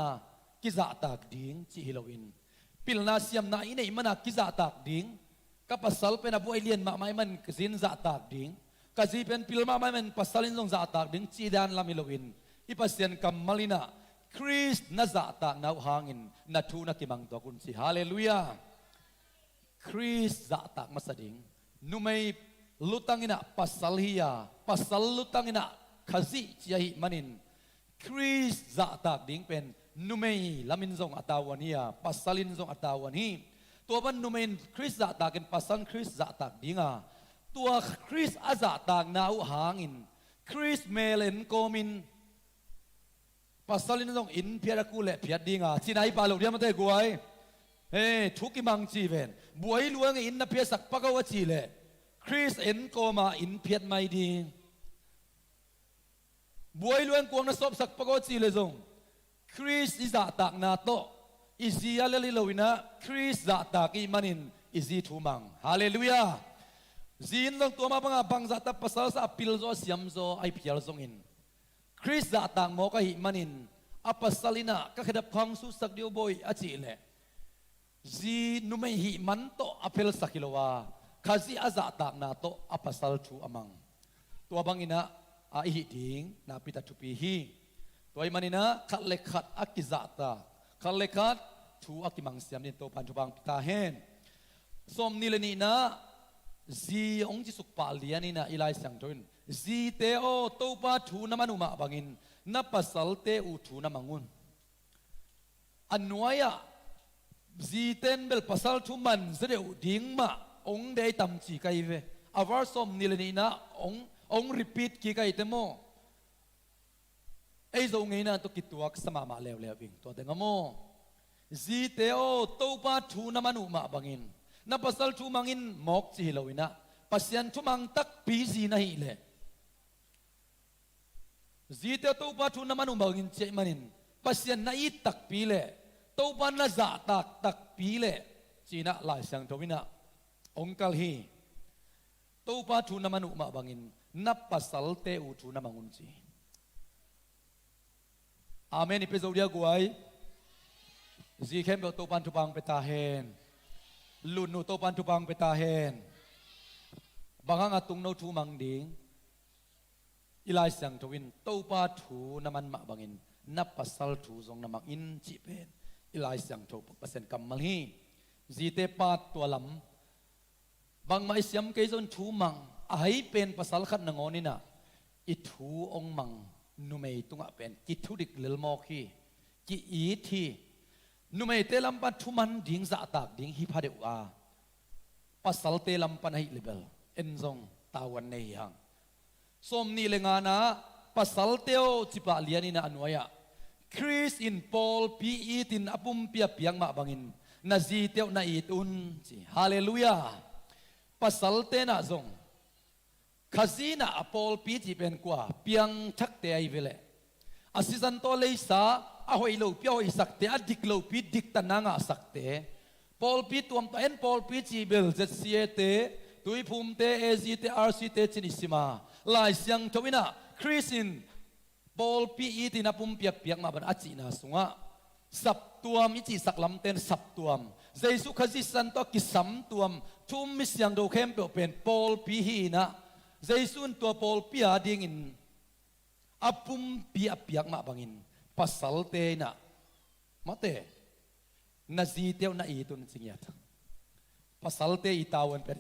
กิจตักดิ่งจีฮิโลวินปิลนาเซียมนาอินเอมันนะกิจตักดิ่งกับปัสสัลเป็นอบุเอเลียนมาไม่มันกินจะตักดิ่งกจีเป็นพิลมาไม่เป็นปัสสาลินทรงจะตักดึงจีดานลามิโลวินอีปัสยันกัมมาลินะคริสต์น่าจะตักนาหางินนัทูนักกิมังตัวคุณสิฮาเลลูยาคริสต์จะตักมาสดิงนุไม่ลุตังอินะปัสสัลฮิยาปัสสัลลุตังอินะขจิจีฮิมันินคริสต์จะตักดิ่งเป็นนุไม่ลามินทรงอัตาวานียปัสสาลินทรงอัตาวานีตัวมันนุไม่คริสต์จะตักเป็นปัสสัลคริสต์จะตักดิ่งตัวคริสอาจาต่างนาอุหางินคริสเมเลนโกมินปัสสาลินต้องอินเพียรกูเละเพียรดีงาที่ไหนปาลูกเดียมันเตะกวยเฮ้ทุกิมังจีเวนบวยลวงอินนับเพียสักปะกวจีเละคริสเอ็นโกมาอินเพียรไม่ดีบวยลวงกวงนัสอบสักปะกวจีเลยจงคริสอิจาต่างนาโตอิซีอาเลลิโลวินะคริสจะตากอิมันินอิซีทูมังฮาเลลูยาจีนลงตัวมาบังจัตปัสสาวะพิลโซเสียมโซไอพิลซงอินคริสจะต่างโมกะหิมันินอปัสสาลินะก็ขดับพังสุสักเดียวบ่อยอาจิเลจีนุไม่หิมันโตอพิลสักกิโลวาข้าจีอาจะต่างนาโตอปัสสาลชูอามังตัวบังอินะอาหิดิงนาปิตาทุปีฮีตัวอิมันอินะขัดเล็กขัดอักกิจัตตาขัดเล็กขัดชูอักกิมังเสียมนินโตพันธุบังปิตาเฮนสมนิลนีนะจีองจิสุกปาลียนี่นะอิไลสังโจนจีเตโอโตปาทูนามานุมาบังอินนับปัสสัลเตอุทูนามังุนอันนวยะจีเตนเบลปัสสัลทูมันเสด็จดิ่งมาองเดยตัมจีไกเวอาวาร์สมนิลนีนะองรีพีทกี่ไกเตโมไอ้ตรงนี้นะตุกิตัวสมามาเลววิ่งตัวเดงโมจีเตโอโตปาทูนามานุมาบังอินนับปัสสัลทูมังอินมอกจีโลวินะปัสยันทูมังตักปีจีนะฮิเลจีเตโตปาทูนามานุบังอินเจมันินปัสยันนะอีตักปีเลโตปานะจะตักปีเลจีนะลายสังทวินะองคัลฮีโตปาทูนามานุมาบังอินนับปัสสัลเตอุทูนามังอุนจีอาเมนอิเปโซเดียกวยจีเข้มเบลโตปันทุบังเปตาเฮนลุนนูโตปันทุบังเปตาเฮนบางอาตุงโนทูมังดิงอิไลสังทวินโตปาทูนามันมาบังอินนับปัสสัลทูซงนามังอินจีเป็นอิไลสังทูปัสเซนกัมมัลฮีจีเตปาตัวลำบางมาอิสยามเกยจนทูมังไอเป็นปัสสัลขัดนงอนินะอิทูองมังนุเมตุงะเป็นกิทุดิกเลลมอคีกิอีที numay te lampan thuman ding za tak ding hi phadeu a pasal te lampan hi level enzong tawan nei hang som ni lenga na pasal teo chipa liani na anuaya Chris in Paul pi itin apum pia piang ma bangin na zi teo na itun chi hallelujah pasal te na zong khazina Paul pi chi pen kwa piang thak te ai vele asisan to leisa a hoi lo pia hoi sakte a dik lo pi dik tananga sakte Paul pi tuam ta en Paul pi chi bel zsiete tui phum te ezi te rc te chinisima lai siang thowina Chrisin Paul pi itin apum pia piang ma ban achi na sunga sap tuam ichi saklam ten sap tuam Jesu khazisan to kisam tuam thum mi siang do khem pe pen Paul pi hi na Jesun to Paul pia ding in apum pia piak ma bangin pasal te na mate na zi teu na itun singyat pasal te itawan per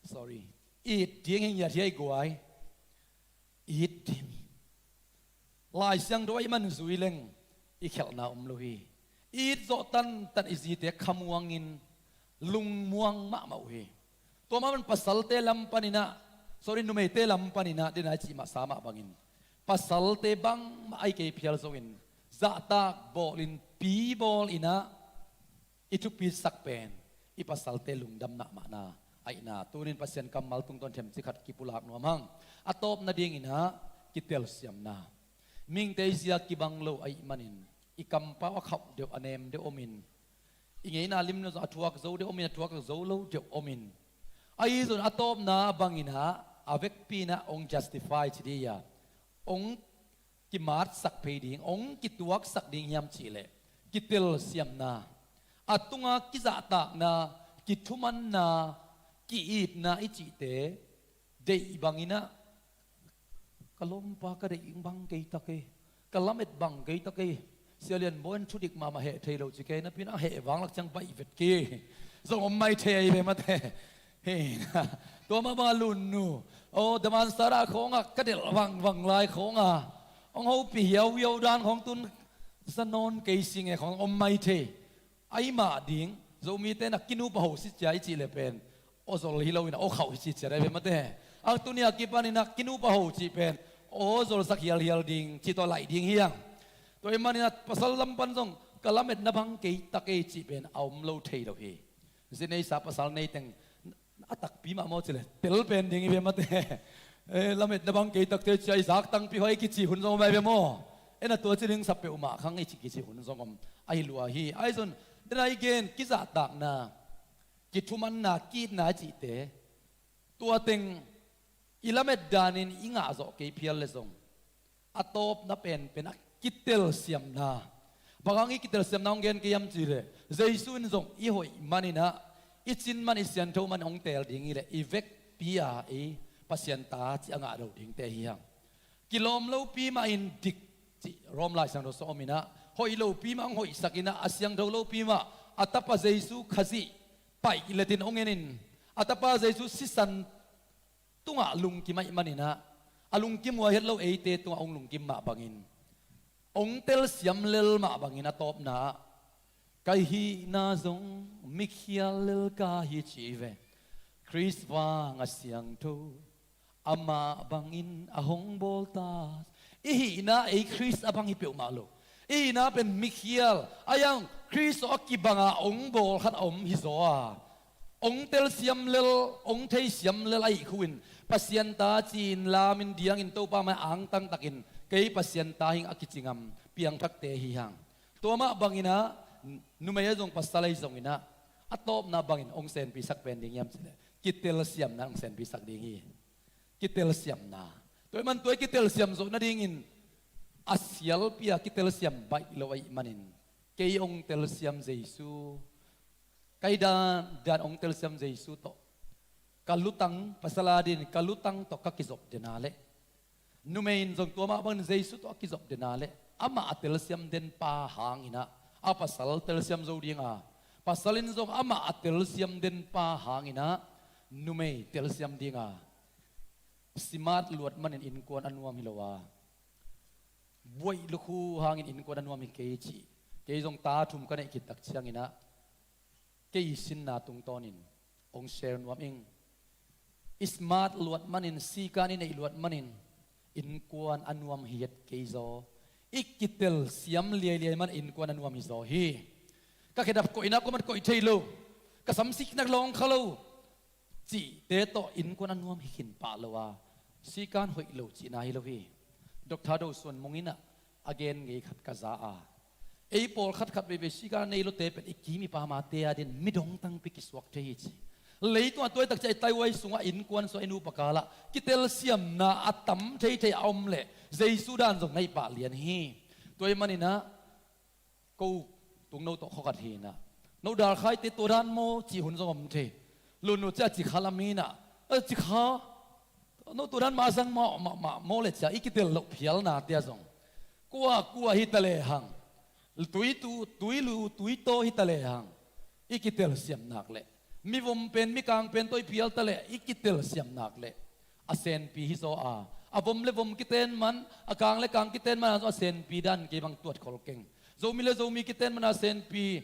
sorry it ding ya jai guai it dim lai siang doi man zuileng i khel na lohi it zo tan izi te khamuangin lung muang ma ma hi to ma man pasal te lam panina sorry numay te lam panina din ai chi ma sama bangin pasal te bang ai ke phial zongin za tak bolin pi bol ina itu pi sak pen i pasal te lungdam na ma na ai na tunin pasien kamal tung ton them sikhat ki pulak no mang atop na ding ina kitel siam na ming te sia ki banglo ai manin ikampa wa khau de anem de omin ingei na lim no athuak zo de omin athuak zo lo de omin ai zon atop na bangina avek pina ong justify chidia ong ki mat sak pe ding ong ki tuak sak ding yam chile ki tel siam na atunga ki za tak na ki thuman na ki it na ichi te de bangina kalom pa ka de ing bang ke take kalamet bang ke take sialian bon thudik mama he thelo chike na pina he wang lak chang bai vet ke zong om mai the ai be ma the he to ma ba lun nu o daman sara khonga kadel wang lai khonga ong ho pi hiao hiao dan khong tun sanon ke sing e khong om mai the ai ma ding zo mi te na kinu pa ho si chai chi le pen o zol hi lo ina o khau chi chare be ma te ang tunia ki pani na kinu pa ho chi pen o zol sak hial ding chi to lai ding hiang to imani na pasal lampan zong kalamet na bang ke take chi pen aum lo thei lo hi zinei sa pasal nei teng atak pi ma mo chile tel pen ding be ma te lamet na bang ke tak te chai zak tang pi hoi ki chi hun zong bai be mo ena to chiling sa pe uma khang ei chi ki chi hun zong om ai lua hi ai zon drai gen ki za tak na ki thuman na ki na chi te tua teng ilamet danin inga zo ke phial le zong atop na pen kitel siam na bagang kitel siam na ngen ke yam chi le jaisun zong i hoi manina ichin man isian tho man ong tel ding ile ivek pia e pasien ta chi anga ro ding te hiang kilom lo pi ma in dik chi rom lai sang do so mina hoi lo pi ma hoi sakina asyang do lo pi ma atapa jaisu khazi pai iletin ongenin atapa jaisu sisan tunga lung ki mai manina alung kim wa het lo e te tunga ong lung kim ma bangin ong tel siam lel ma bangin atop na kai hi na zong mikhial lel ka hi chive Chris wang asyang to ama bangin ahong boltas ihi na e Chris abang hi peu malo ihi na pen mikhial ayang Chris okki banga ong bol khat om hi zoa ong tel siam lel ong thei siam lel ai khuin pasien ta chin lamin diang in to pa ma ang tang takin kei pasien ta hing akichingam piang thak te hi hang toma bangina numaya jong pastalai jong ina atop na bangin ong sen pi sak pending yam chile kitel siam na ong sen pi sak ding hi kitel siam na toy man toy kitel siam zo na ding in asyal pia kitel siam bai lowai manin kei ong tel siam jesu kai dan ong tel siam jesu to kalutang pasaladin kalutang to kakizop denale numain jong to ma bang jesu to kakizop denale ama atel siam den pa hangina apa sal tel siam zo dinga pasalin zong ama atel siam den pa hangina numei tel siam dinga simat luat manin in kon anuam hilowa boi lukhu hangin in kon anuam kechi ke jong ta thum ka nei kit tak chiang ina ke sin na tung tonin ong share nuam ing smart luat manin si kani nei luat manin in kuan anuam hiat ke zo ikitel siam liai man in kuan anuam hi zo hi ka kedap ko ina ko mat ko ithelo ka samsik nak long khalo chi te to in kuan anuam hikin pa lowa si kan hoi lo chi na hi lo hi dr do son mongina again ngei khat ka za a ei pol khat khat be si kan nei lo te pet ikimi pa ma te adin midong tang pikiswak te hi chi leitu atoi tak chai taiwai sunga in kwan so enu pakala kitel siam na atam thei thei om le jesu dan jong nei pa lian hi toi manina ko tung no to khokat hi na no dar khai te to dan mo chi hun jong om the lunu cha chi khalamina chi kha no to dan ma sang mo le cha ikitel lo phial na te jong kwa hi tale hang tui to hi tale hang ikitel siam nak le mi vom pen mi kang pen toi pial tale ikitel siam nak le asen pi hi zo a avom le vom kiten man akang le kang kiten man asen pi dan ke bang tuat khol keng zomi le zomi kiten man asen pi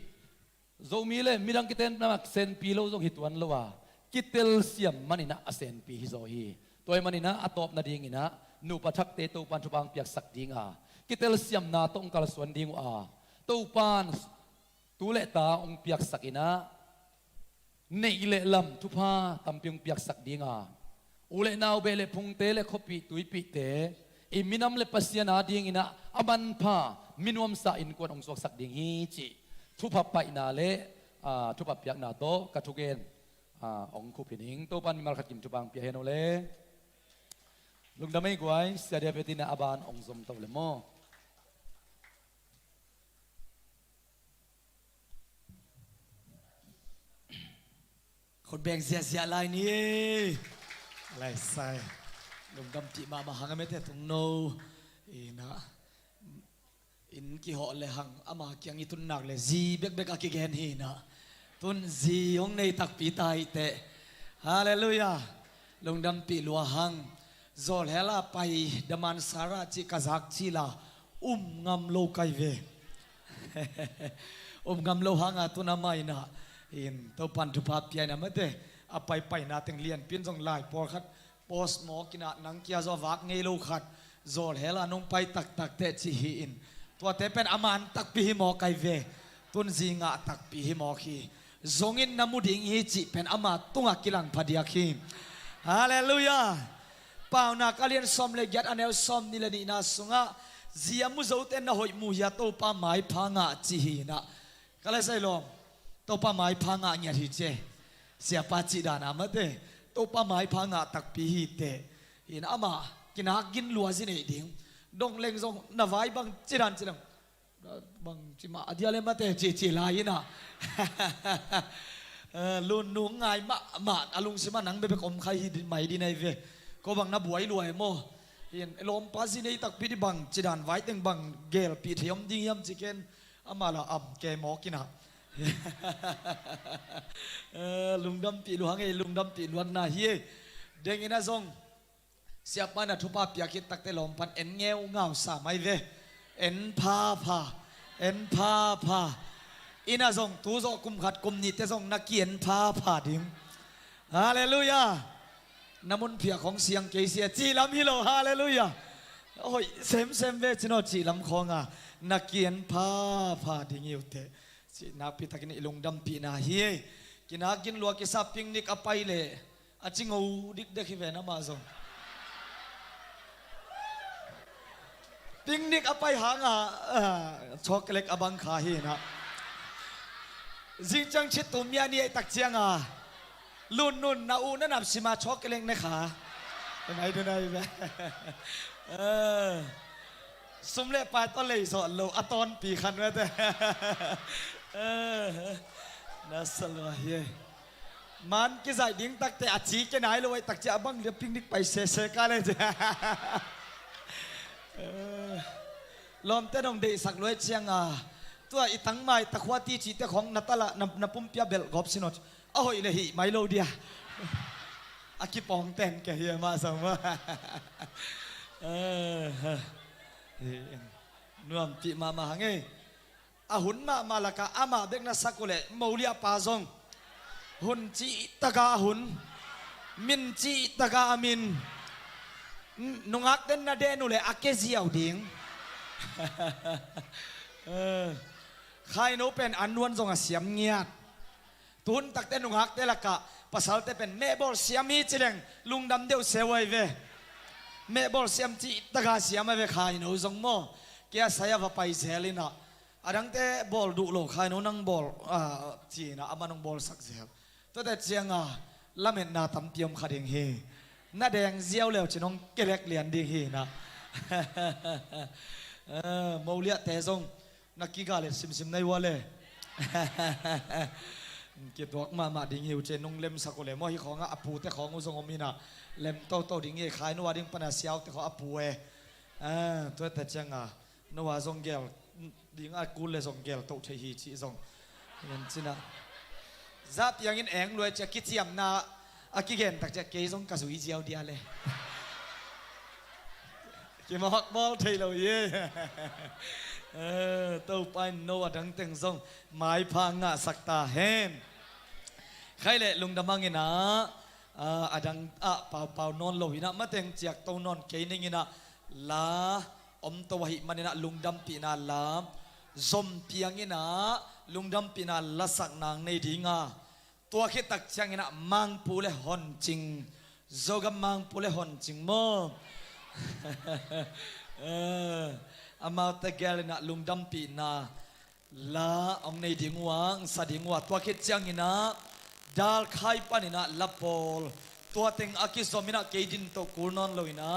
zomi le mirang kiten na asen pi lo zong hituan lo wa kitel siam manina asen pi hi zo hi toy manina atop na ding ina nu pathak te to pan thupang piak sak ding a kitel siam na tong kal suan ding a to pan tu le ta ong piak sak ina nei le lam thupa tampiung piak sak dinga ule naw bele phung te le khopi tuipi te i minam le pasiana ding ina aban pha minwam sa in kon ong sok sak ding hi chi thupa pa ina le thupa piak na to ka thugen ong khu pining to pan mal khat kim thupang pia heno le lungdamai guai sadia petina aban ong zom to le moคนแบ่งเสียลายนี่ลายใส่ลงดำจีมาหังไม่แต่ตรงโนอีนะอินกี่หอเลยหังอามาเกียงอีตุนหนักเลยจีเบกอากิแกนฮีนะตุนจีของในตักปีตายเตะฮาเลลูยาลงดำปีลัวหังโจลเฮลาไปดมันสาราจิกาซักจิลางำโลไกเวงำโลหังอาตุนาไม่นะอินตัวปันทุภาพยานะไม่ได้อาไปนาตึงเลียนเปลี่ยนทรงลายพอขัดโพสหมอกินะนังเกียร์จวักเงยโลขัดโจลเฮลานงไปตักเตจิฮีอินตัวเตเป็นอามันตักปีหิมอไกเวตุนจิงะตักปีหิมอคีจงอินนามุดิงฮีจิเป็นอามาตุงกิลังพดียคีฮาเลลูยาป่าวนักเรียนสมเลยัดอันเอลสมนิลนีนาสุงะเจียมุโจเตนนะหอยมูยาโตปาไม้พังะจิฮีนะก็เลยใส่ลมโตปาไม้พังะเนี่ยที่เจเสียปาจิดานามาเตโตปาไม้พังะตักปีฮีเตอินอามากินหักกินลัวสิเนี่ยดิ่งดงเล็งทรงนาไว้บังจิรันบังจิมาอดียเลมาเตจีลายนะลุนนุ่งไงมาอลุงสิมานังเบบกอมใครใหม่ดีในเวก็บังนับหวยรวยโมเห็นลมปาสิเนี่ยตักปีที่บังจิดันไว้ตึงบังเกลปีเทียมดิ้งยำจิเกนอามาละอับแกหมอกินะลุงดำปีหลวงไงลุงดำปีหลวงนาเฮียเด้งอินะทรงsiapa na thupa piakit takte lompan en ngeu ngau sa mai ve en pha ina zong tu zo kum khat kum ni te zong na kien pha dim hallelujah namun phia khong siang ke sia chi lam hi lo hallelujah oi sem ve chino chi lam khong a na kien pha ding yu te chi na pi takin ilung dam pi na hi kina kin lua ki sa picnic apai le a chingo dik de khi ve na ma zong picnic apa yang chocolate abang kahi na jingchang chitumya ni tak chiang nun na una nap sima chocolate ne kha nai be sumle pa to le so lo aton pi khan wa te na salwa ye man ki zai ding tak te achi ke nai lo tak cha abang le picnic pai se ka leลมเต้นองเดสักลอยเชียงตัวอีตั้งไม้ตะควาตีจีเตของนัตละนับปุ่มเปียเบลกอบสินอตโอ้ยเลยหิไม่โลเดียอากิปองเต้นแกเฮียมาสังว่าน่วมปีมาหังเอ้ ahun ma malaka ama bek na sakule maulia pazong hun chi taga hun min chi taga amin nungak den na denule akeziaw ding khai no pen anwan zong a siam ngiat tun tak te nungak te laka pasal te pen mebol siam hi chileng lungdam deu sewai ve mebol siam chi taga siam ve khai no zong mo kia saya va pai zelina adang te bol du lo khai no nang bol chi na amanong bol sak zel to te chianga lamen na tam tiom khading he na deng ziaw leo chinong kerek lian ding he na maulia te zong nakiga le sim sim nai wale ke dok ma ding hiu che nong lem sakole mo hi khonga apu te khong uzong omina lem to ding e khai no wa ding pana siaw te kho apu e to te changa no wa zong gel ding a kul le zong gel to the hi chi zong yen china zap yang in eng loi che kichiam na akigen tak che ke zong ka sui jiao dia le ki ma hak bol thei lo ye tàu pai no adang teng zong mai pha nga sakta hen khai le lung damang ina adang pau non lo ina mateng chiak to non ke ning ina la om to hi manina lungdam pi na la zom piang ina lungdam pi na la sak nang nei dinga tua khi tak chang ina mang pu le hon ching zogam mang pu le hon ching mo amau ta galina lungdam pi na la ong nei dingwang sa dingwa tua khit chang ina dal khai panina lapol tua teng akisomina keidin to kurnon loina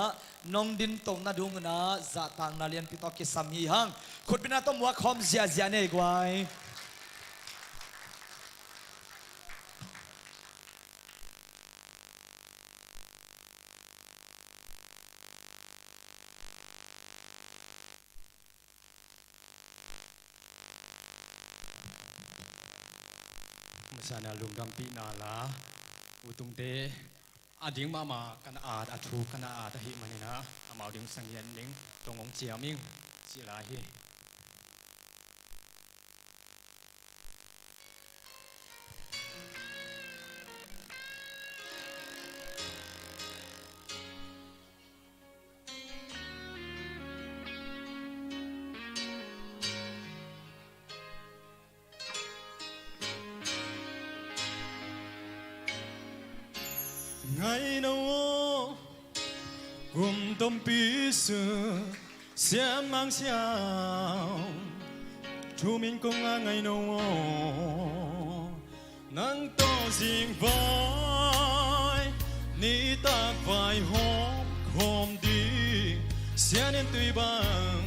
nong din to na dung na za tang na lian pito ki sami hang khut bina to muak khom zia zia nei gwai sana lungdam pi na la utung te ading mama kana athu kana hi manina amau ding sangyan ling tongong chiaming sila hi ngày nào cùng tâm bí sự xem mang xiao chú mình công nga ngày nào nắng to riêng vai ni ta vai hôm hôm đi sẽ nên tùy bằng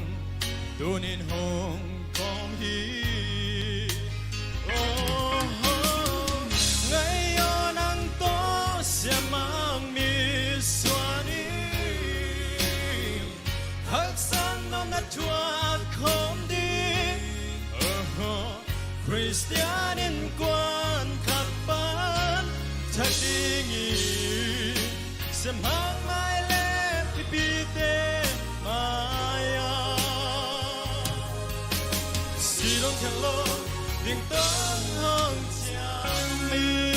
tu nên hồng con hi ngày yo nắng to sẽ mang mi xoa đi hắc san non nát chuột không đi Christianin quan khắp ban thật đi nghỉ sẽ mang mai lên bị tê mai si đông theo lối tiếng tông hong chàng mi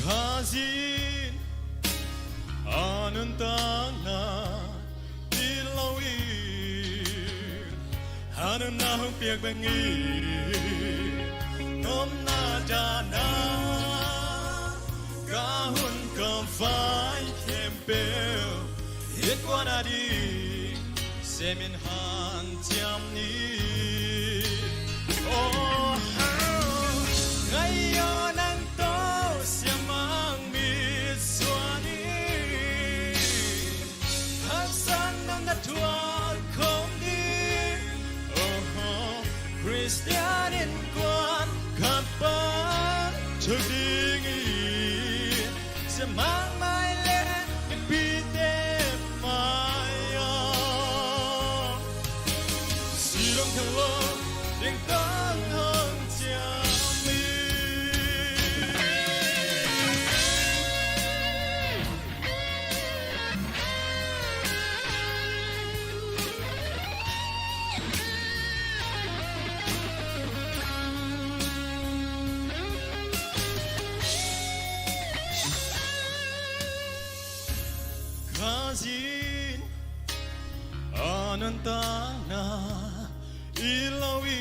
Kazin anun tanga ilawi hanun nahung piak bengi nom na jana kahun kafai kempel hit wanadi semin han tiam ni oh ngayon ang to siya mang miswani Haksan ng natuwag kong di Christianin kwan kapan chagdingi siya mang may len ipite maya silong kawa ding tang hang tiang mi anantana ilawi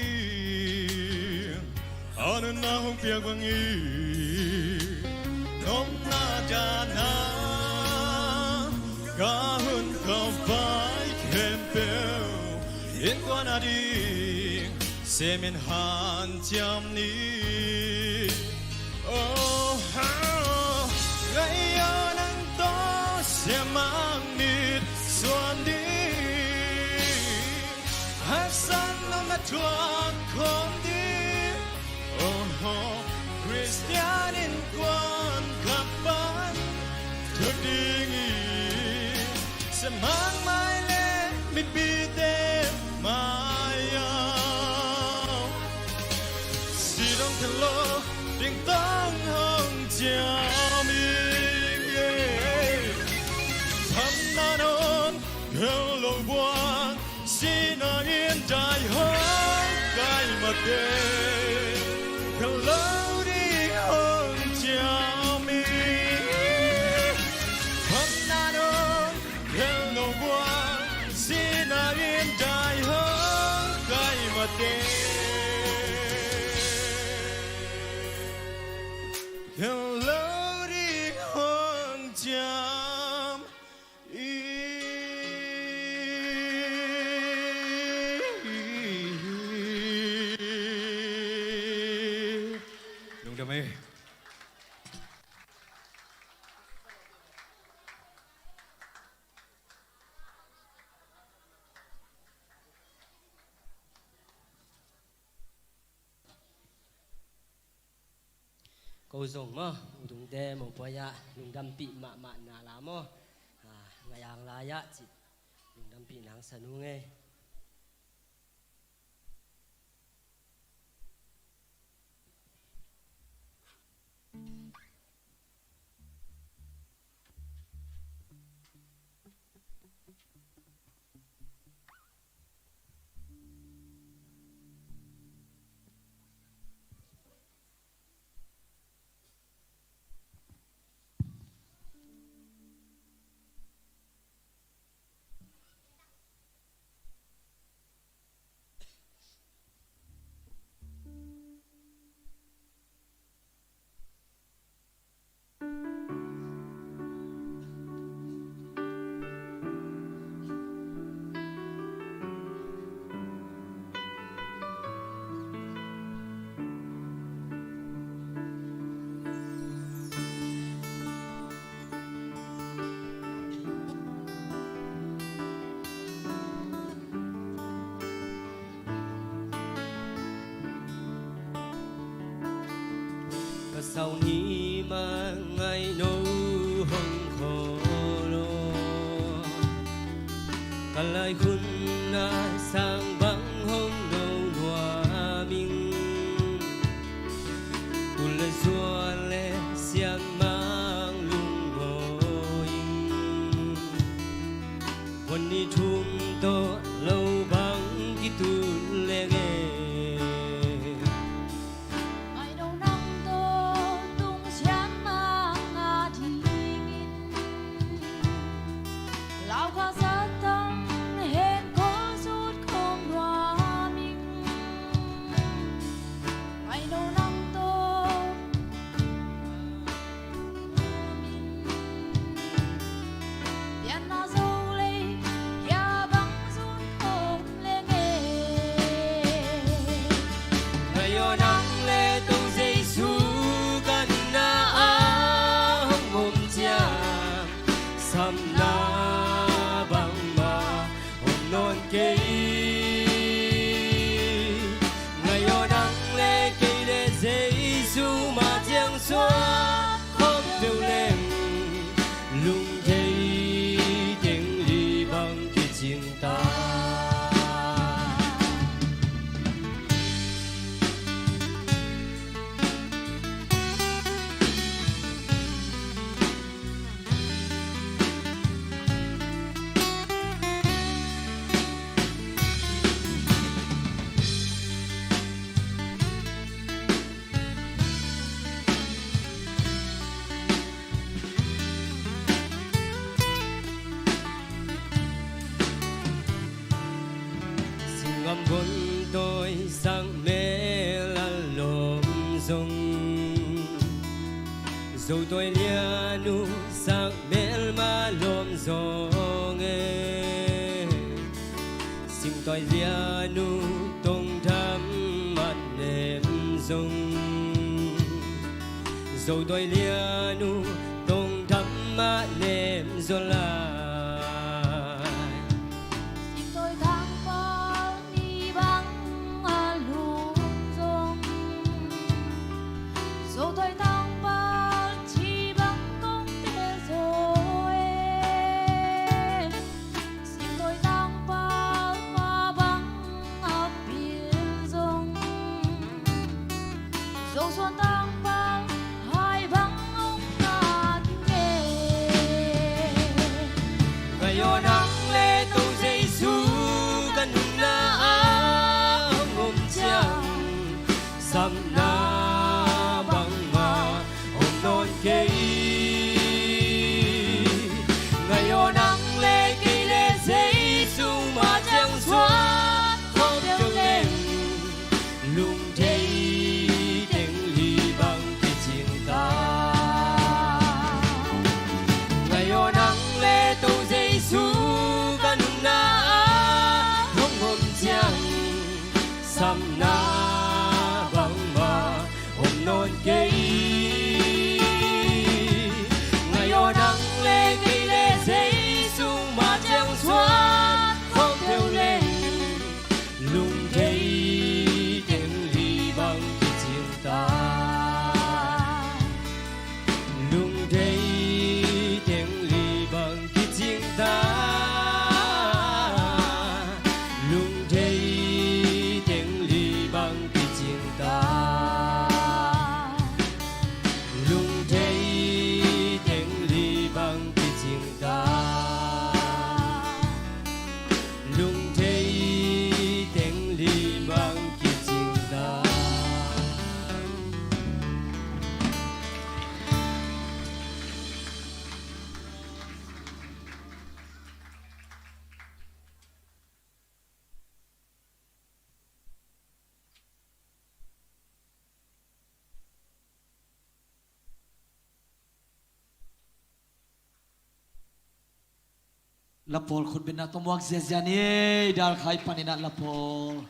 ananahong piagwangi nom na jana kahun kawai kempel in kwanadi semen han tiam ni oh ngayon ang to semang nit suandi hasan no matuan kondi oh Christianin kwan kapan terdingi semang maile mipite maya sidong telo ding tong hong jiami thăm nanon hello buan sinangin dai hong kai mate hello di hong jiami thăm nanon hello buan sinangin dai hong kai mate hello di hong jam Đúng rồi mấy. Câu dùng mo, đúng thế một bữa ya, đúng đâm bị mạ mạ nà lá mo, ngày hàng lá ya chỉ đúng đâm bị nắng sân nghe. Sau ni mà ngày nô hồng khổ lô cả lại khun na sang băng hồng đầu hoa minh tu lên xua lệ xiang mang lung ngồiวันนี้ทุ่มโตlâu băng ki tu lệ nghe thầm vốn tôi sang mê là lộn rong dầu tôi lia nu sang mê mà lộn rong xin tôi lia nu tung thắm mặt nệm rong dầu tôi lia nu tung thắm mặt nệm rong lại Lapol khut bin na tomuak zezani dar khai panina lapol.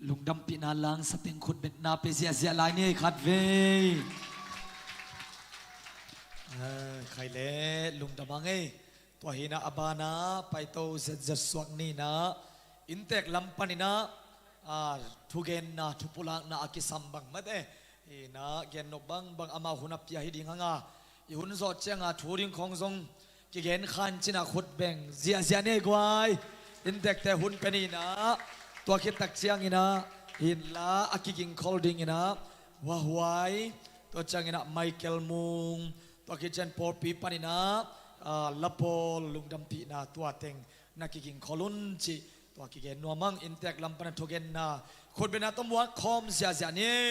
ลุงดำปีนาลังสติงขุดเบ็ดนาเปเสียเสียลายนี่ขัดเวใครเล่ลุงดำมังเอ้ตัวหินาอบานาไปโตเสจสวกนี่นะอินเตกลำปันนี่นะทุเกนนะทุปุลังนะอากิสัมบังมาเด้นะเกนนบังบังอามาหุนับยาฮิดิงงาอีหุนสอดเจงทูริงของทรงกิเกนขันจินาขุดแบ่งเสียเสียนี่กวายอินเตกแต่หุนเป็นนี่นะตัวคิดตักเชียงอินะหินละอากิกิงคอลดิงอินะวะฮวายตัวจังอินะไมเคิลมุงตัวคิดเจนพอลปีปันอินะละพอลลุงดำปีนะตัวเต็งนักกิกิงคอลุนจิตัวกิเกนนัวมังอินเตกลำปันทุเกนนะคนเป็นนักต้มวัดคอมเสียเสียนี่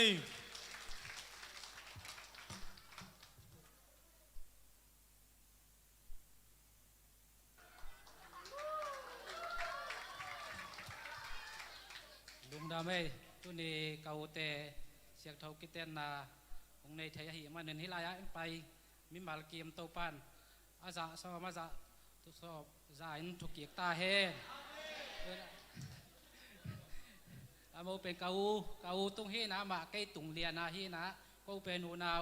ลุงดำเอ้ตุนีเกาเตเสียกเท่ากิเตนนาองในไทยหิมาเนินฮิลายะไปมิมาลเกียมโตปันอาจะสมาจะทุกสอบจ่ายทุกเกียกตาเฮอาโมเป็นเกาตุงเฮนะมาใกล้ตุงเลียนาเฮนะก็เป็นอูนาว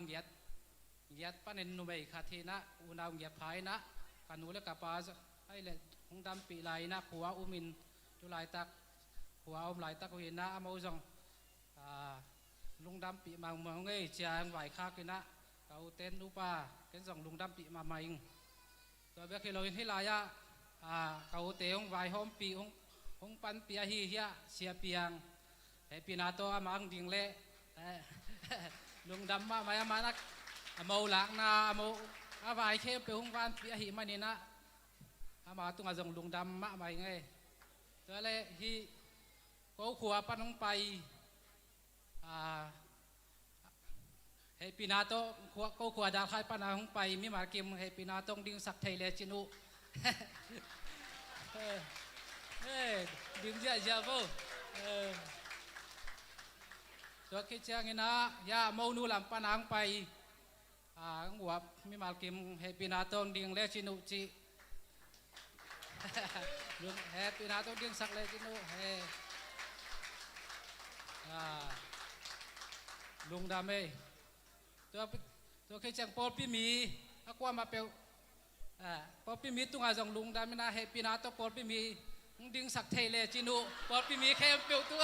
เหยียดป้าเนนนุเบยคาเทนะอูนาวเหยียดพายนะกันูเลกับปาให้เลยองดำปีไลนะขัวอุมินจุไลตักหัวอมไหลตะกุยนะมาอุจงลุงดำปีมาเมืองเอ้ยเชียงไหวข้ากินะเกาเต้นรูปาเป็นส่งลุงดำปีมาใหม่ตัวเบคเราที่ลายะเกาเตงไหวหอมปีองปันปีฮีเฮียเสียเปียงแต่ปีนาโตมาอังดิ่งเละลุงดำมานักมาหลังนามาไหวเข้มไปองปันปีฮีมานี่นะมาตุ้งอาจงลุงดำมาใหม่ไงตัวเละฮีก็ขัวปันลงไปให้ปีนาโตก็ขัวดาวไข่ปันลงไปมีมาเกมให้ปีนาโตดิ้งสักไทยเลจินุดิ้งเยอะๆบ่ตัวคิดเชียงนะยาโมนูลำปันลงไปหัวมีมาเกมให้ปีนาโตดิ้งเลจินุจิให้ปีนาโตดิ้งสักเลจินุลุงดำเอ้ตัวเคยจังปอพี่มีถ้าว่ามาเปลปอพี่มีตุ้งอาจงลุงดำไม่น่าเฮปีนาตัวปอพี่มีดิ้งสักเทเลจินุปอพี่มีแค่เปลวตัว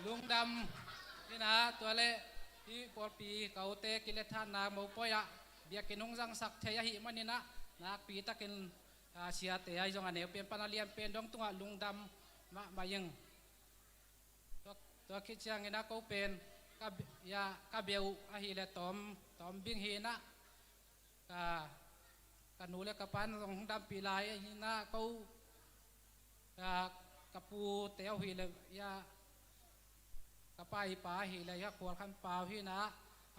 ลุงดำนี่นะตัวเละที่ปอปีเกาเตกิเลท่านนาโมปอยะเบียกินงจังสักเทยหิมันนี่นะนักปีตะกินเสียเตยจงอันเนวเป็นปนาเลียนเป็นดงตัวลุงดำมายังตัวคิดเชียงนะเขาเป็นกะเบลอาฮิเลตอมบิงเฮนะกะหนูเลกะปันของดำปีลายฮินะเขากะปูเตียวฮิเลยกะไปป่าฮิเลยขวดขันป่าฮินะ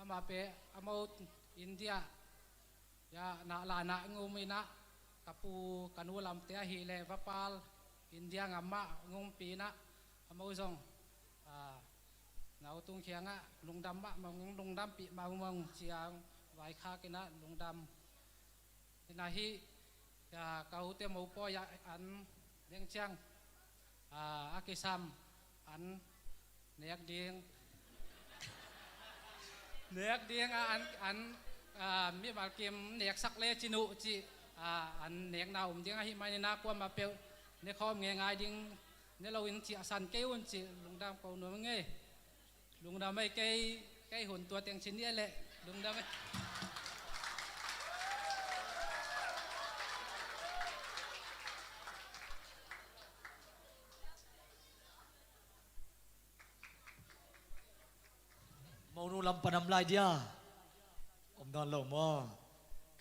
ama pe amau India ya na lana ngumina kapu kanulam te hi le vapal India ngama ngumpi na amau zong nau tung khianga lungdam ma mong lungdam pi ma mong chiang vai kha kina lungdam ina hi ya kau te mau po ya an deng chang akisam an nek ding an mi bal kim nek sak le chinu chi an nek na ding hi mai na kwa ma pe ne khom nge ngai ding ne lo in chi san ke un chi lungdam ko no nge lungdam mai cái hồn tua tiếng chín địa lệ lungdam mai mau nu lam panam lai dia om don lo mo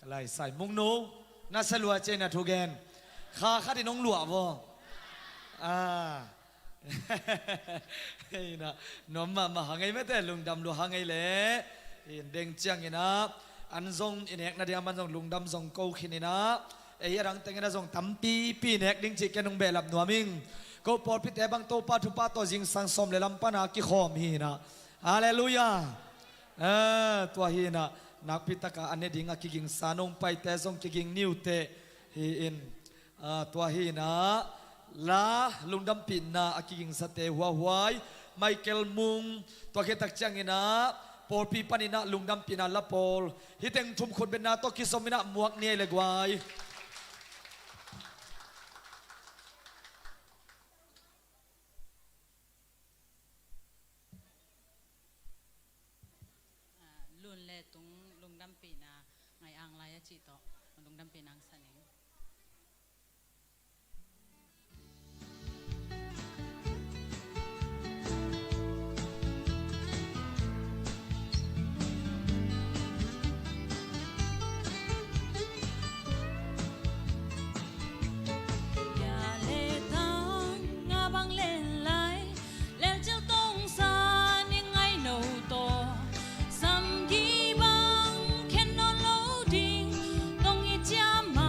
kalai sai mung nu na salua che na thugen kha kha di nong lua bo hey na nom ma hangai mete lungdam lu hangai le in deng chiang ina an zong inek na dia man zong lungdam zong ko khinina ei rang tengena zong tampi pi nek ding chi kenung be lap nuaming ko por pi te bang to pa thu pa to jing sang som le lam pana ki khom hi na hallelujah tua hi na nak pitaka ane dinga kiging sanong pai te zong kiging new te hi in tua hi na la lungdam pin na akiging sate huawai Michael Mung tua ke tak chang ina por pi panina lungdam pina la pol hiteng thum khot ben na to ki somina muak ne le gwai luôn le tung lungdam pina ngai ang lai chi to lungdam pinang saneng Sam gi bang ken non lo ding dong i cha ma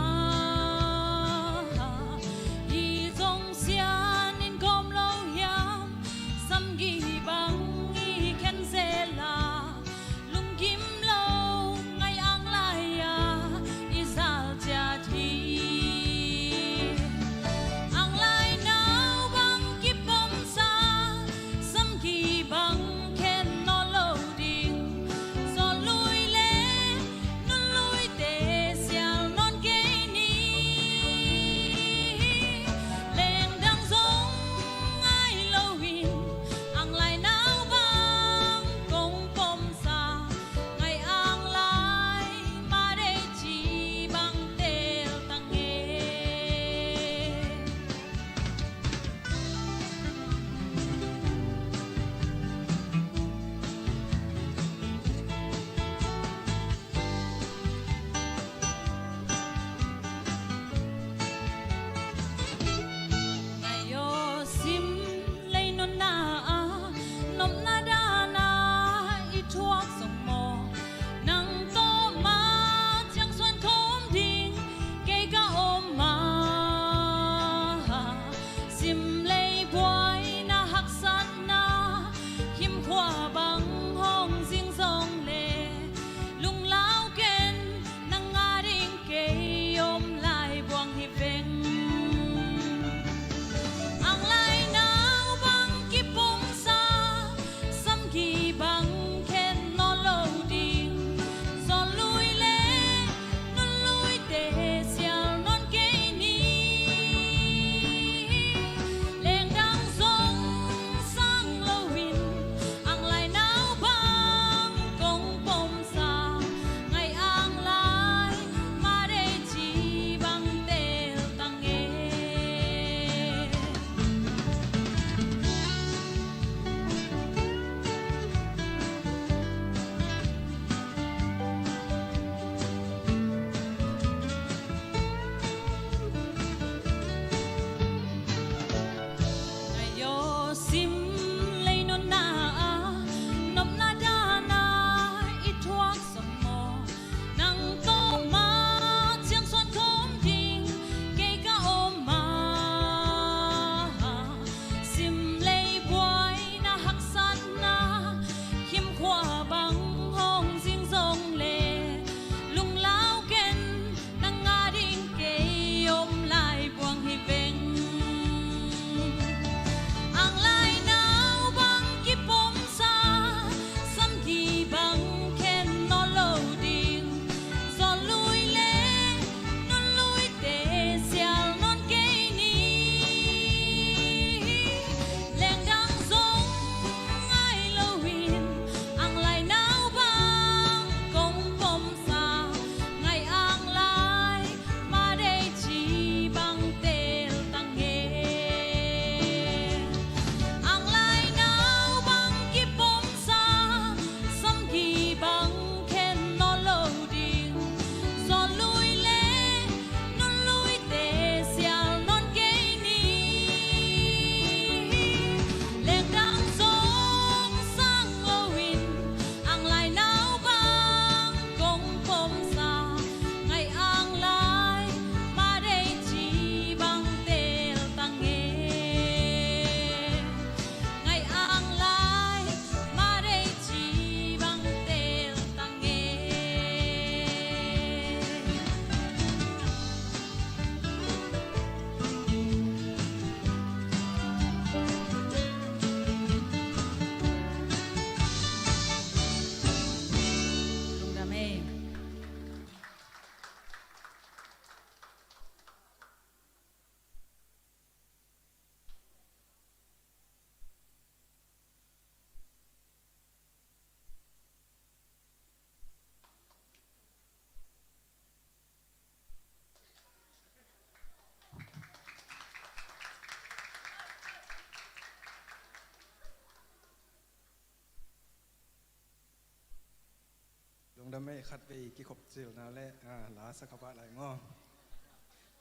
đam mê khát về cái khóc chiều nào lẽ lá sắc các bạn lại ngon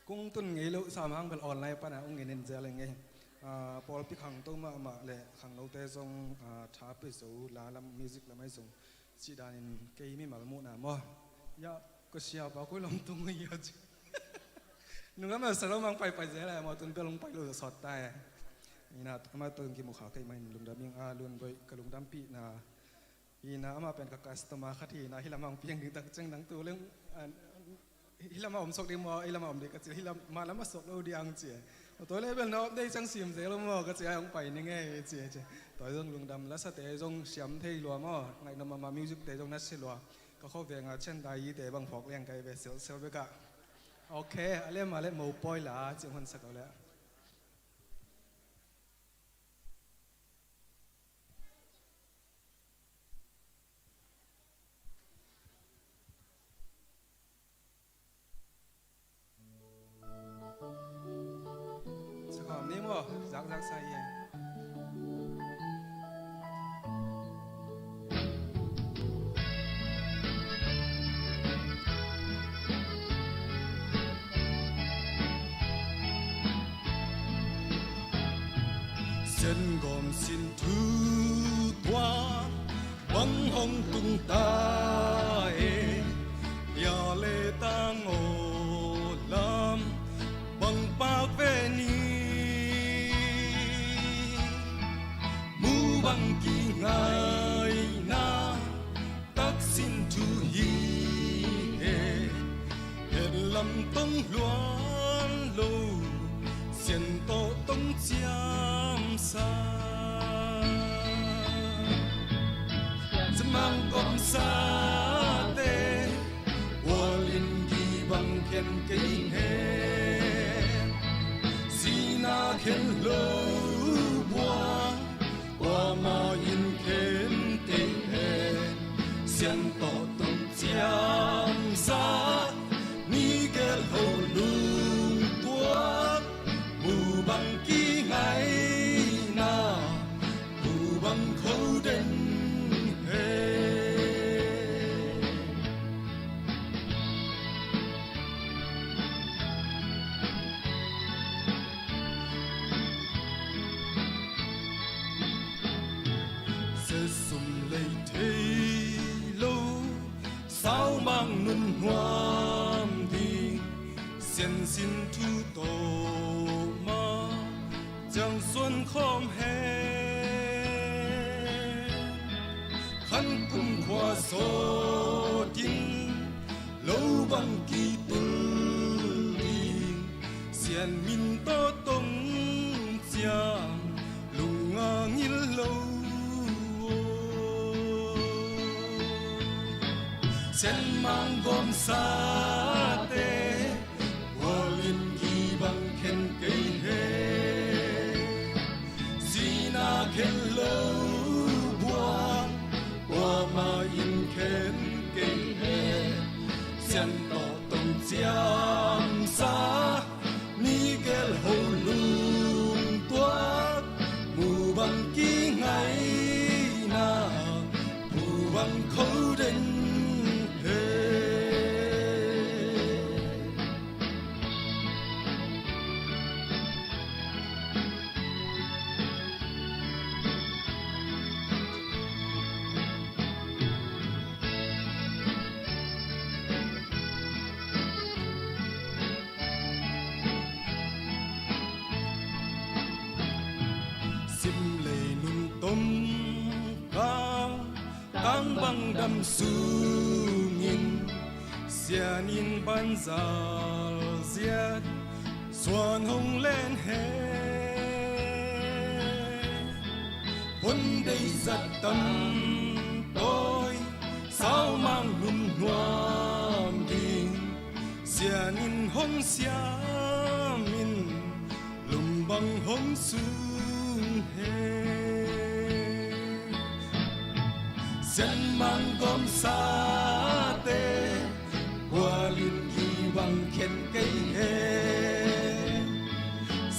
cũng tuần nghỉ lũ sàm hang gần online pa na ông nghỉ nên giờ lại nghe Paul pick hàng tôi mà lệ hàng lâu tê trong tháp bây giờ là làm music làm mấy dùng chỉ đàn cây mi mà mua nào mà ya có xia bao cuối lòng tung người chứ nung lắm mà sao nó mang phải dễ lại mà tuần cái lông phải lùi sọt tai nè mà tuần cái một khảo cây mình lùng đam miếng luôn với cái lùng đam pi nè ina màเป็นกับ customer ขัดทีนะฮิลามังเพียงดึงตักจังดังตัวเรื่องฮิลามาอมสกดีมัวฮิลามาอมเด็กก็จะฮิลามาแล้วมาสกเราดีอังเจียตัวเล่เป็นน้องได้จังเสียมเสียแล้วมัวก็จะยังไปนี่ไงเจียตัวเรื่องลุงดำแล้วสเตย์จงเสียมเที่รัวมัวไงนำมามิวสิกเตย์จงนัดเสียรัวก็เข้าเวียงเช่นใดเตย์บางพอกเลี้ยงไก่ไปเสียวไปกะโอเคเล่มาเล่หมูปอยละเจียงคนสักเอาแล้วรักใส่เส้นกอมสินทุตัววังห้องตุงตาอย่าเลตังโอลำบังปากเวนีbang ki ngai na tak sin tu hi he lam tong luan lo xian to tong chiam sa mang kom sa te wo lin gi bang ken ke he sina ken lo bua qua mà in khen tình hẹn xiên to tung chiam sa ni cái hậu lung tuốt mù bằng kí ngày na mù bằng khâu đến hoam đi xiên xin thu tổ ma chẳng xuân khom hè khăn cùng khoa số tin lâu bằng kỳ tư đi xiên min to tông chiang lùng nghiên lâu chen mang gom sa te wo lin gi bang khen cây he sina khen lo bua wa ma in khen cây he xian to tong chiam sa ni gel ho lung tuat mu bang ki ngai na mu bang khâu đến băng đâm sungin xianin ban zal ziat xuân hồng lên hè quân đây giật tâm tôi sao mang nung hoam đi xianin hồng xiamin lùng băng hồng sung hè dân mang gom sa te qua lin gi bang khen cây he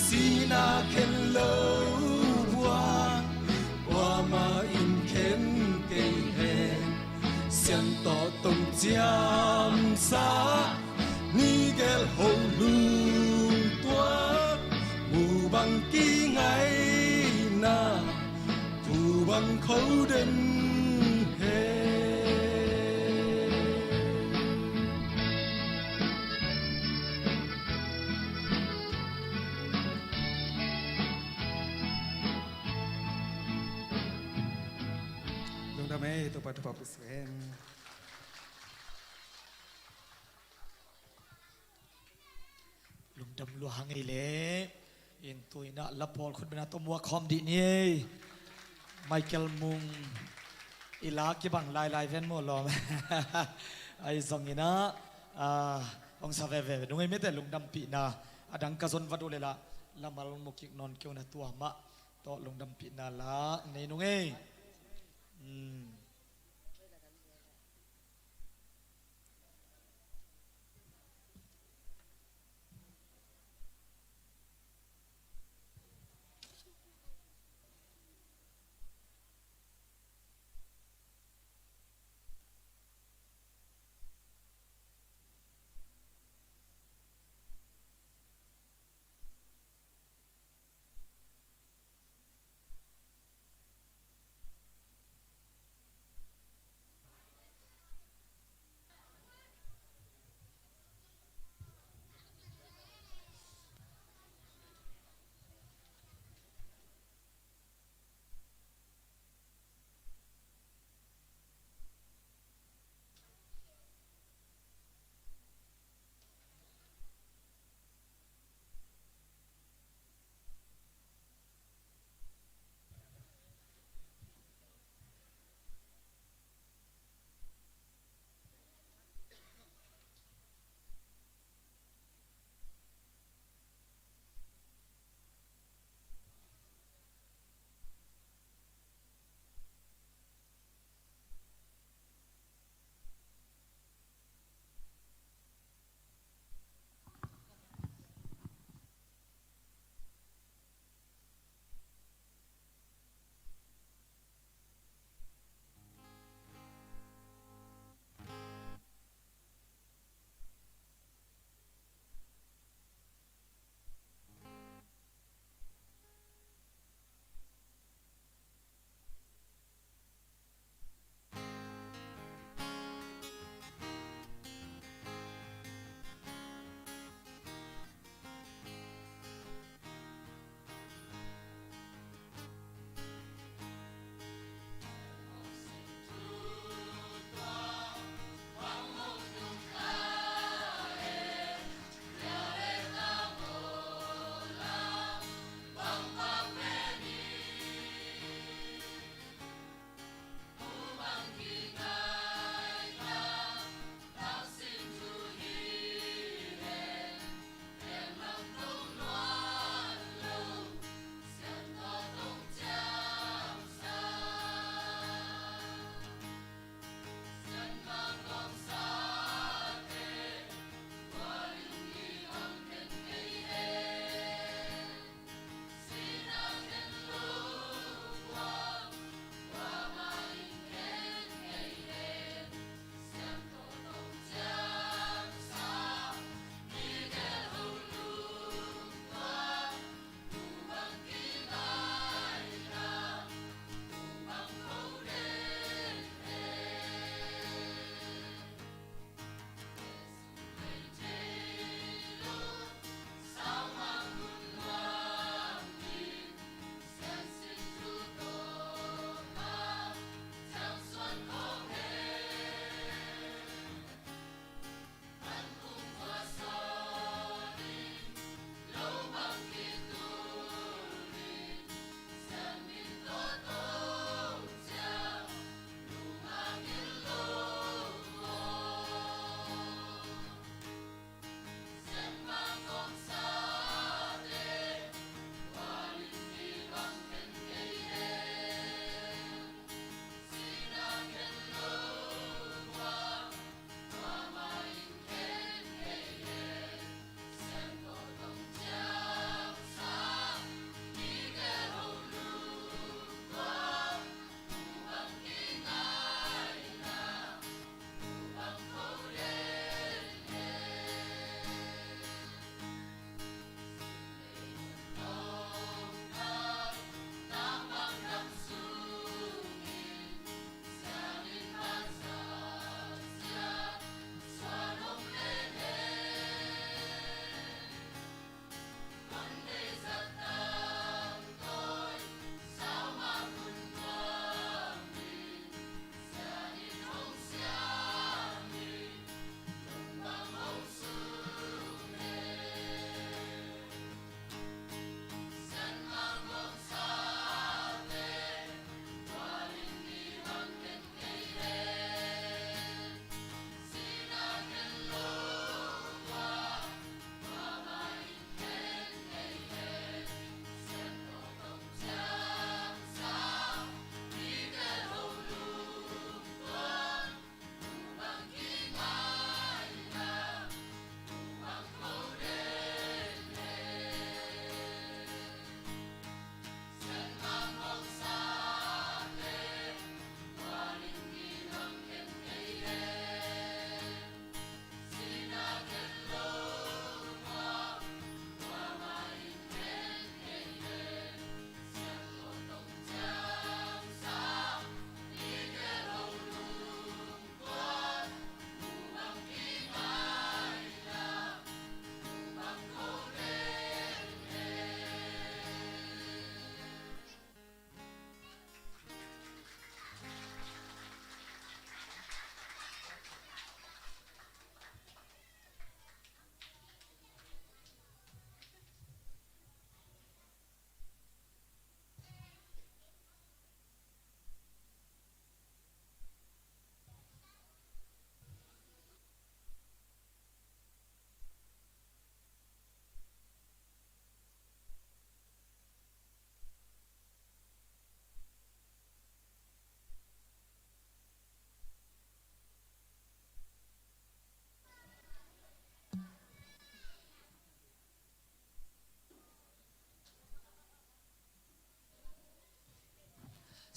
sina khen lo bua qua ma in khen cây he xian to tông bằng khẩu định hệ Lung damay to pa pusken. Lung dam lu hangai le in tu ina lapol khut bena to mua khom di ni Michael Mung ila ki bang lai ven mo lo ai zong ina ong sa ve dungai mete lung dam pi na adang kazon vadu le la lamal mukik non kyo na tua ma to lung dam pi na la nei nungai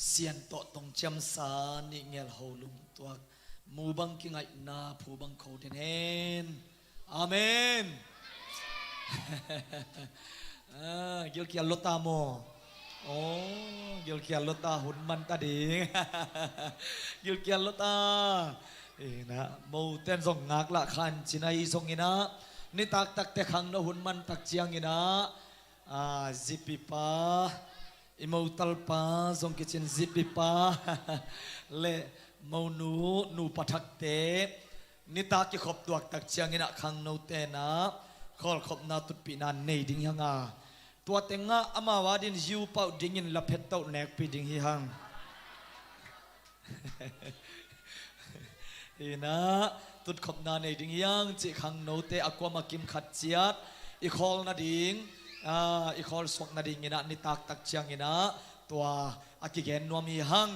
เสียนโตตรงจำสานิเงลโฮลุงตัวมูบังกิงไงนาผู้บังโคเทนเฮนอาเมนเกี่ยวกับลตาโมโอ้เกี่ยวกับลตาหุ่นมันตาดีเกี่ยวกับลตานะโมเต้นส่งงักละคันจินัยส่งอินะนี่ตักแต่ขังนะหุ่นมันตักเจียงอินะzipi pa imautal pa zong kitchen zipi pa le mau nu pathak te nita ki khop tuak tak chiang ina khang no te na khol khop na tut pi na nei ding hanga tua tenga ama wadin jiu pau ding in la phet tau nek pi ding hi hang ina tut khop na nei ding yang chi khang no te akwa makim khat chiat I khol na ding I khol swak na ding ina ni tak tak chiang ina tua akigen nuam hi hang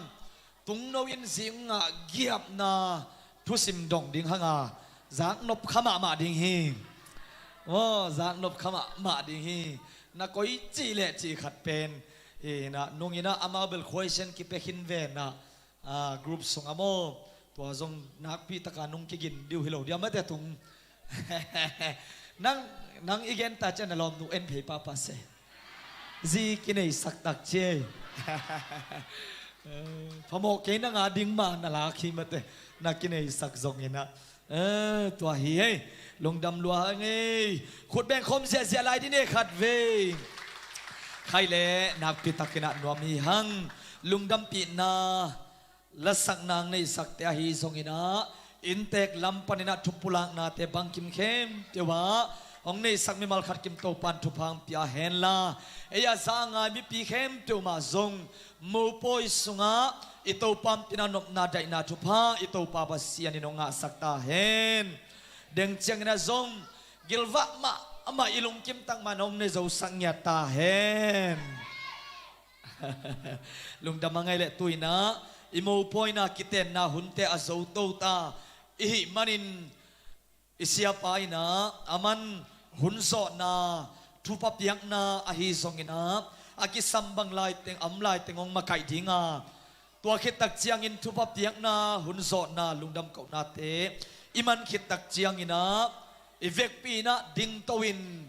tung no in zing nga giap na thu sim dong ding hanga zak nop khama ma ding hi zak nop khama ma ding hi na koi chi le chi khat pen na nung ina amabel question ki pe hin ve na group song amo tua zong nak pi taka nung ki gin diu hilo dia ma te tung nang igen ta chen alom nu en phe pa pa se zi ki nei sak tak cheพอโมกเกนงาดิ้งมานาลาคีมาเตนักกินไอสักซงเห็นนะตัวเฮียลงดำลัวไงขุดแบงคมเสียลายที่นี่ขัดเวใครเล่นักปิตากินะนวมีหังลุงดำปีนาละสักนางในสักเตียฮีซงเห็นนะอินเตกลำปนินะทุบปุลังนาเตบังกิมเข้มเทวะองในสักมีมัลขัดกิมโตปันทุพังปียเห็นละเอียสางามีปีเข้มเทวมาซงมูปอยสุงะอิโตปัมปินานบนาได้นาทุพาอิโตปาบาสียนินงะสักตาเห็นเด้งเชียงนาซงกิลวะมาอามาอิลุงกิมตั้งมานงในเจ้าสังยาตาเห็นลุงดำมังไงเละตุยนะอิมูปอยนากิเตนนาหุนเตอโซโตตาอิหิมันินอิเสียไปนะอามันหุนโซนาทุปเปียกนาอหิซงอินะaki sambang lai teng am lai tengong makai dinga tua khit tak chiang in thupa piak na hunzo na lungdam ko na te iman khit tak chiang ina ivek pi na ding towin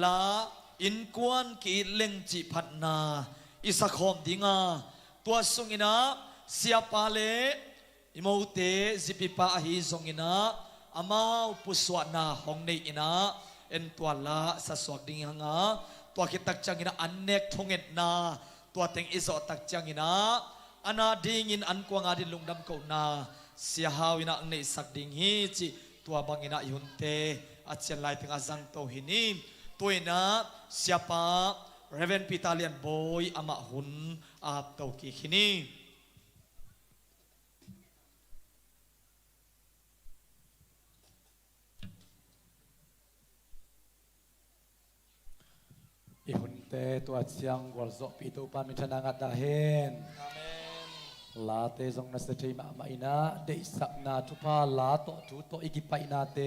la in kwan ki leng chi phat na isa khom dinga tua sung ina sia pa le imote zipi pa hi zong ina amau puswa na hong nei ina en tua la sa swak ding hangaตัวคิดตักจังอินะอันเนกทงเอ็ดนาตัวเต็งอิโซตักจังอินะอันนาดิ่งอินอันกวางอาดินลุงดำเก่านาเสียหาวินะในสักดิ่งฮีจิตัวบางอินะยุนเตอาเชียนไลถึงอาจังโตหินีตัวอินะเสียปาเรเวนปิตาเลียนบอยอามาหุนอาบโตกิหินีอีหุ่นเตตัวเชียงกวลโซปีตูปามิชนางัดดาเฮนลาเตจงนัสเตมามาอินะเดสักนาทุพาลาโตทุโตอิกิปอินาเต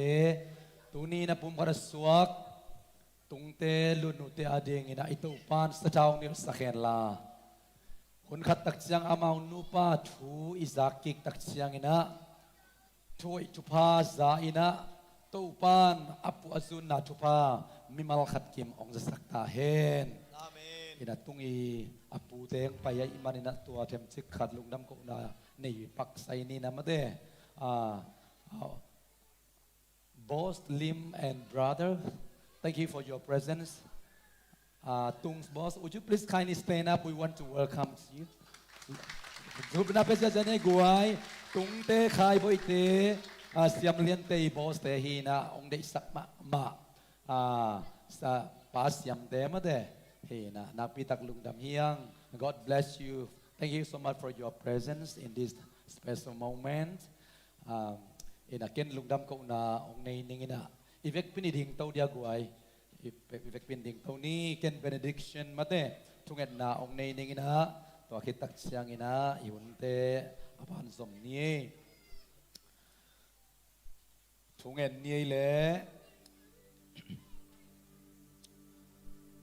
ตุนีนะปุ่มกระสวกตุงเตลุนุเตอเดงอินะอิตูปานสะจาวนิรสักเฮนลาคนขัดตักเชียงอามานุปาทูอิซักกิกตักเชียงอินะช่วยทุพาซาอินะตูปานอัปอซุนนาทุพามิมัลขัดกิมองจะสักตาเฮนอินะตุงอีอปูเตงไปอิมันอินะตัวเทมซิกขัดลุงดำกุนาในปักไซนี่นะมาเดboss Lim and brother thank you for your presence Tung's boss would you please kindly stand up we want to welcome you ทุกนับเป็นเจ้าเนกวยตุงเตขายบ่อยเตเสียมเลียนเตบอสเตฮีนะองเดสักมาsa pasyam tema de hey na napitak lungdam hiyang God bless you thank you so much for your presence in this special moment ina ken lungdam ko na ong nei ningina ivek piniding taw dia guai ivek piniding taw ni ken benediction mate tunget na ong nei ningina to kitak siyang ina iunte apan som ni tunget ni le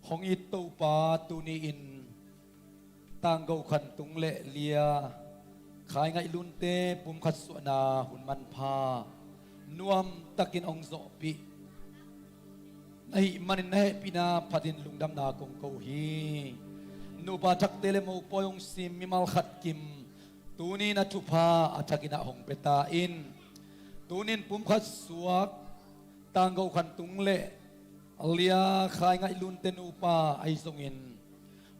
hong ito pa tuni in tang go khan tung le lia khai ngai lun te pum khat su na hun man pha nuam takin ong zo pi ai manin na pina phatin lungdam na kong ko hi nu pa thak tele mo poyong sim mi mal khat kim tuni na thupa athakina hong peta in tunin pum khat suak tang go khan tung le alia khai ngai lun te nu pa ai zongin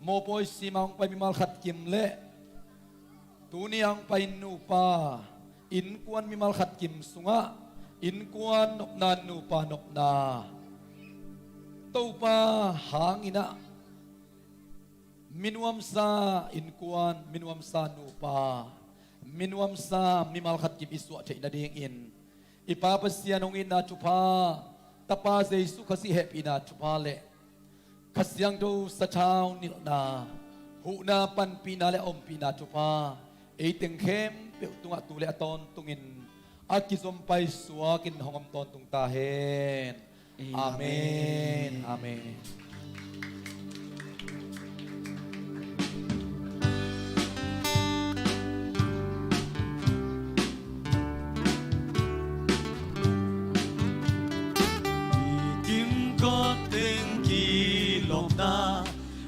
mo poi simang pa mi mal khat kim le tuni ang pain nu pa in kuan mi mal khat kim sunga in kuan nok na nu pa nok na to pa hangina minuam sa in kuan minuam sa nu pa minuam sa mi mal khat kim isu the na ding in ipapasya nong ina chupa tapa jesu khasi happy na chupa le khasyang do sa thau nil na hu na pan pi na le om pi na chupa e teng khem pe tunga tu le aton tungin akizom pai suakin hongam ton tung ta hen amen amen có tiếng kỳ lộc ta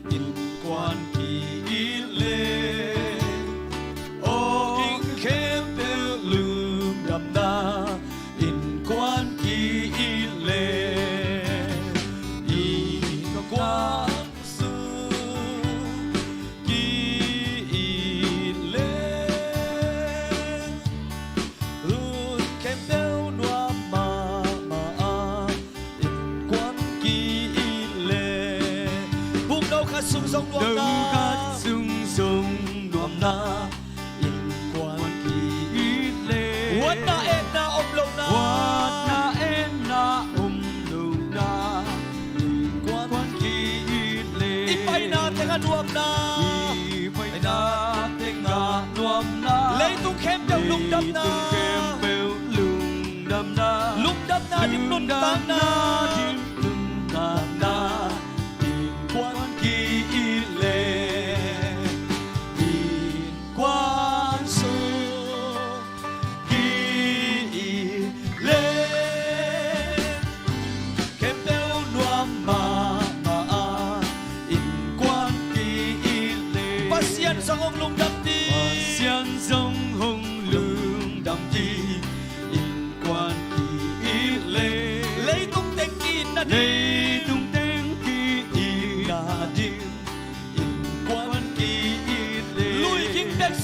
in quan kỳ lệ ô kinh khem bêu lùm đầm na in quan kỳ lệ in quan su kỳ lệ luôn khem bêu noa ma sung sung nuam na sung sung nuam na in quan kỳ lệ wat na em na om lâu na in quan kỳ lệ ipay na tenga nuam na lấy tung khem bèo lung đâm na dim nun tang na quan kỳ lệ in quan su kỳ lệ khem bèo nuam ma in quan kỳ lệ pasien song hong lung đâm đi in quan kỳ lệ lấy tung tên in na đi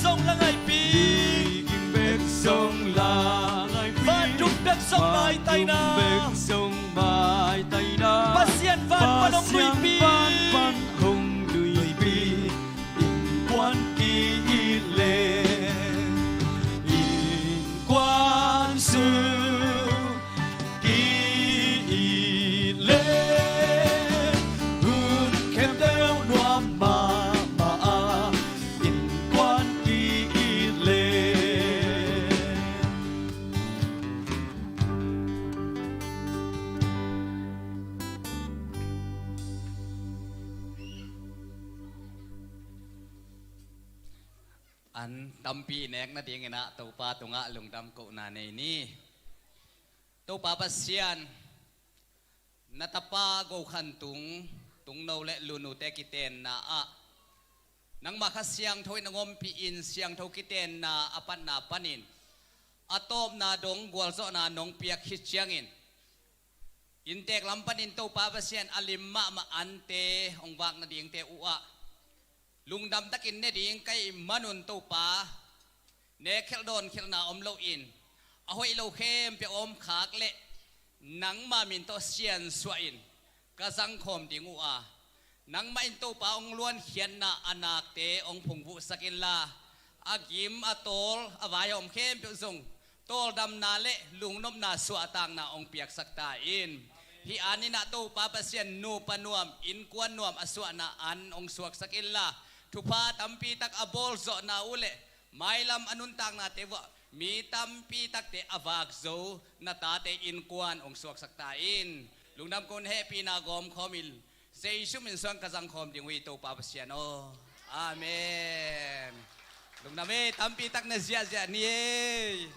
sông là ngày pi sông là ngày pi và trục đất sông mai tay na pasien van panong lui pi không lui pi in quan kỳ lệ in quan su kỳ lệ hun khem đeo noam ma an tampi nek na ding ina to pa tunga lungdam ko na nei ni to pa pasian natapa go khantung tung no le lunu te kiten na a nang makasyang thoi nangom pi in siang tho kiten na apan na panin atom na dong gwal zo na nong piak hichiangin intek lampanin to pa pasian alimma ma ante ongwak na ding te uwa lungdam takin ne ding kai manun to pa ne khel don khel na om lo in ahoi lo khem pe om khak le nang ma min to sian swa in ka sang khom ding u a nang ma in to pa ong luan khian na anak te ong phung vu sakin la agim atol awai om khem pe zong tol dam na le lung nom na swa tang na ong piak sakta in hi anina to pa pasian no panuam in kwan nuam aswa na an ong suak sakin la thupa tampi tak abol zo na ule mailam anuntang na te mi tampi tak te avak zo na ta te in kwan ong suak sakta in lungnam kon happy na gom khomil sei shumin sang kazang khom ding wi to pa pasian o Amen. Lung nami tampi tak na siya niye.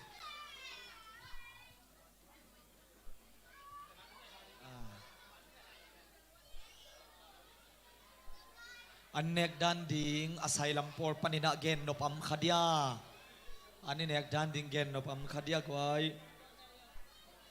Anek danding asay lampor panina gen no pam khadia. Ani nek danding gen no pam khadia kwai.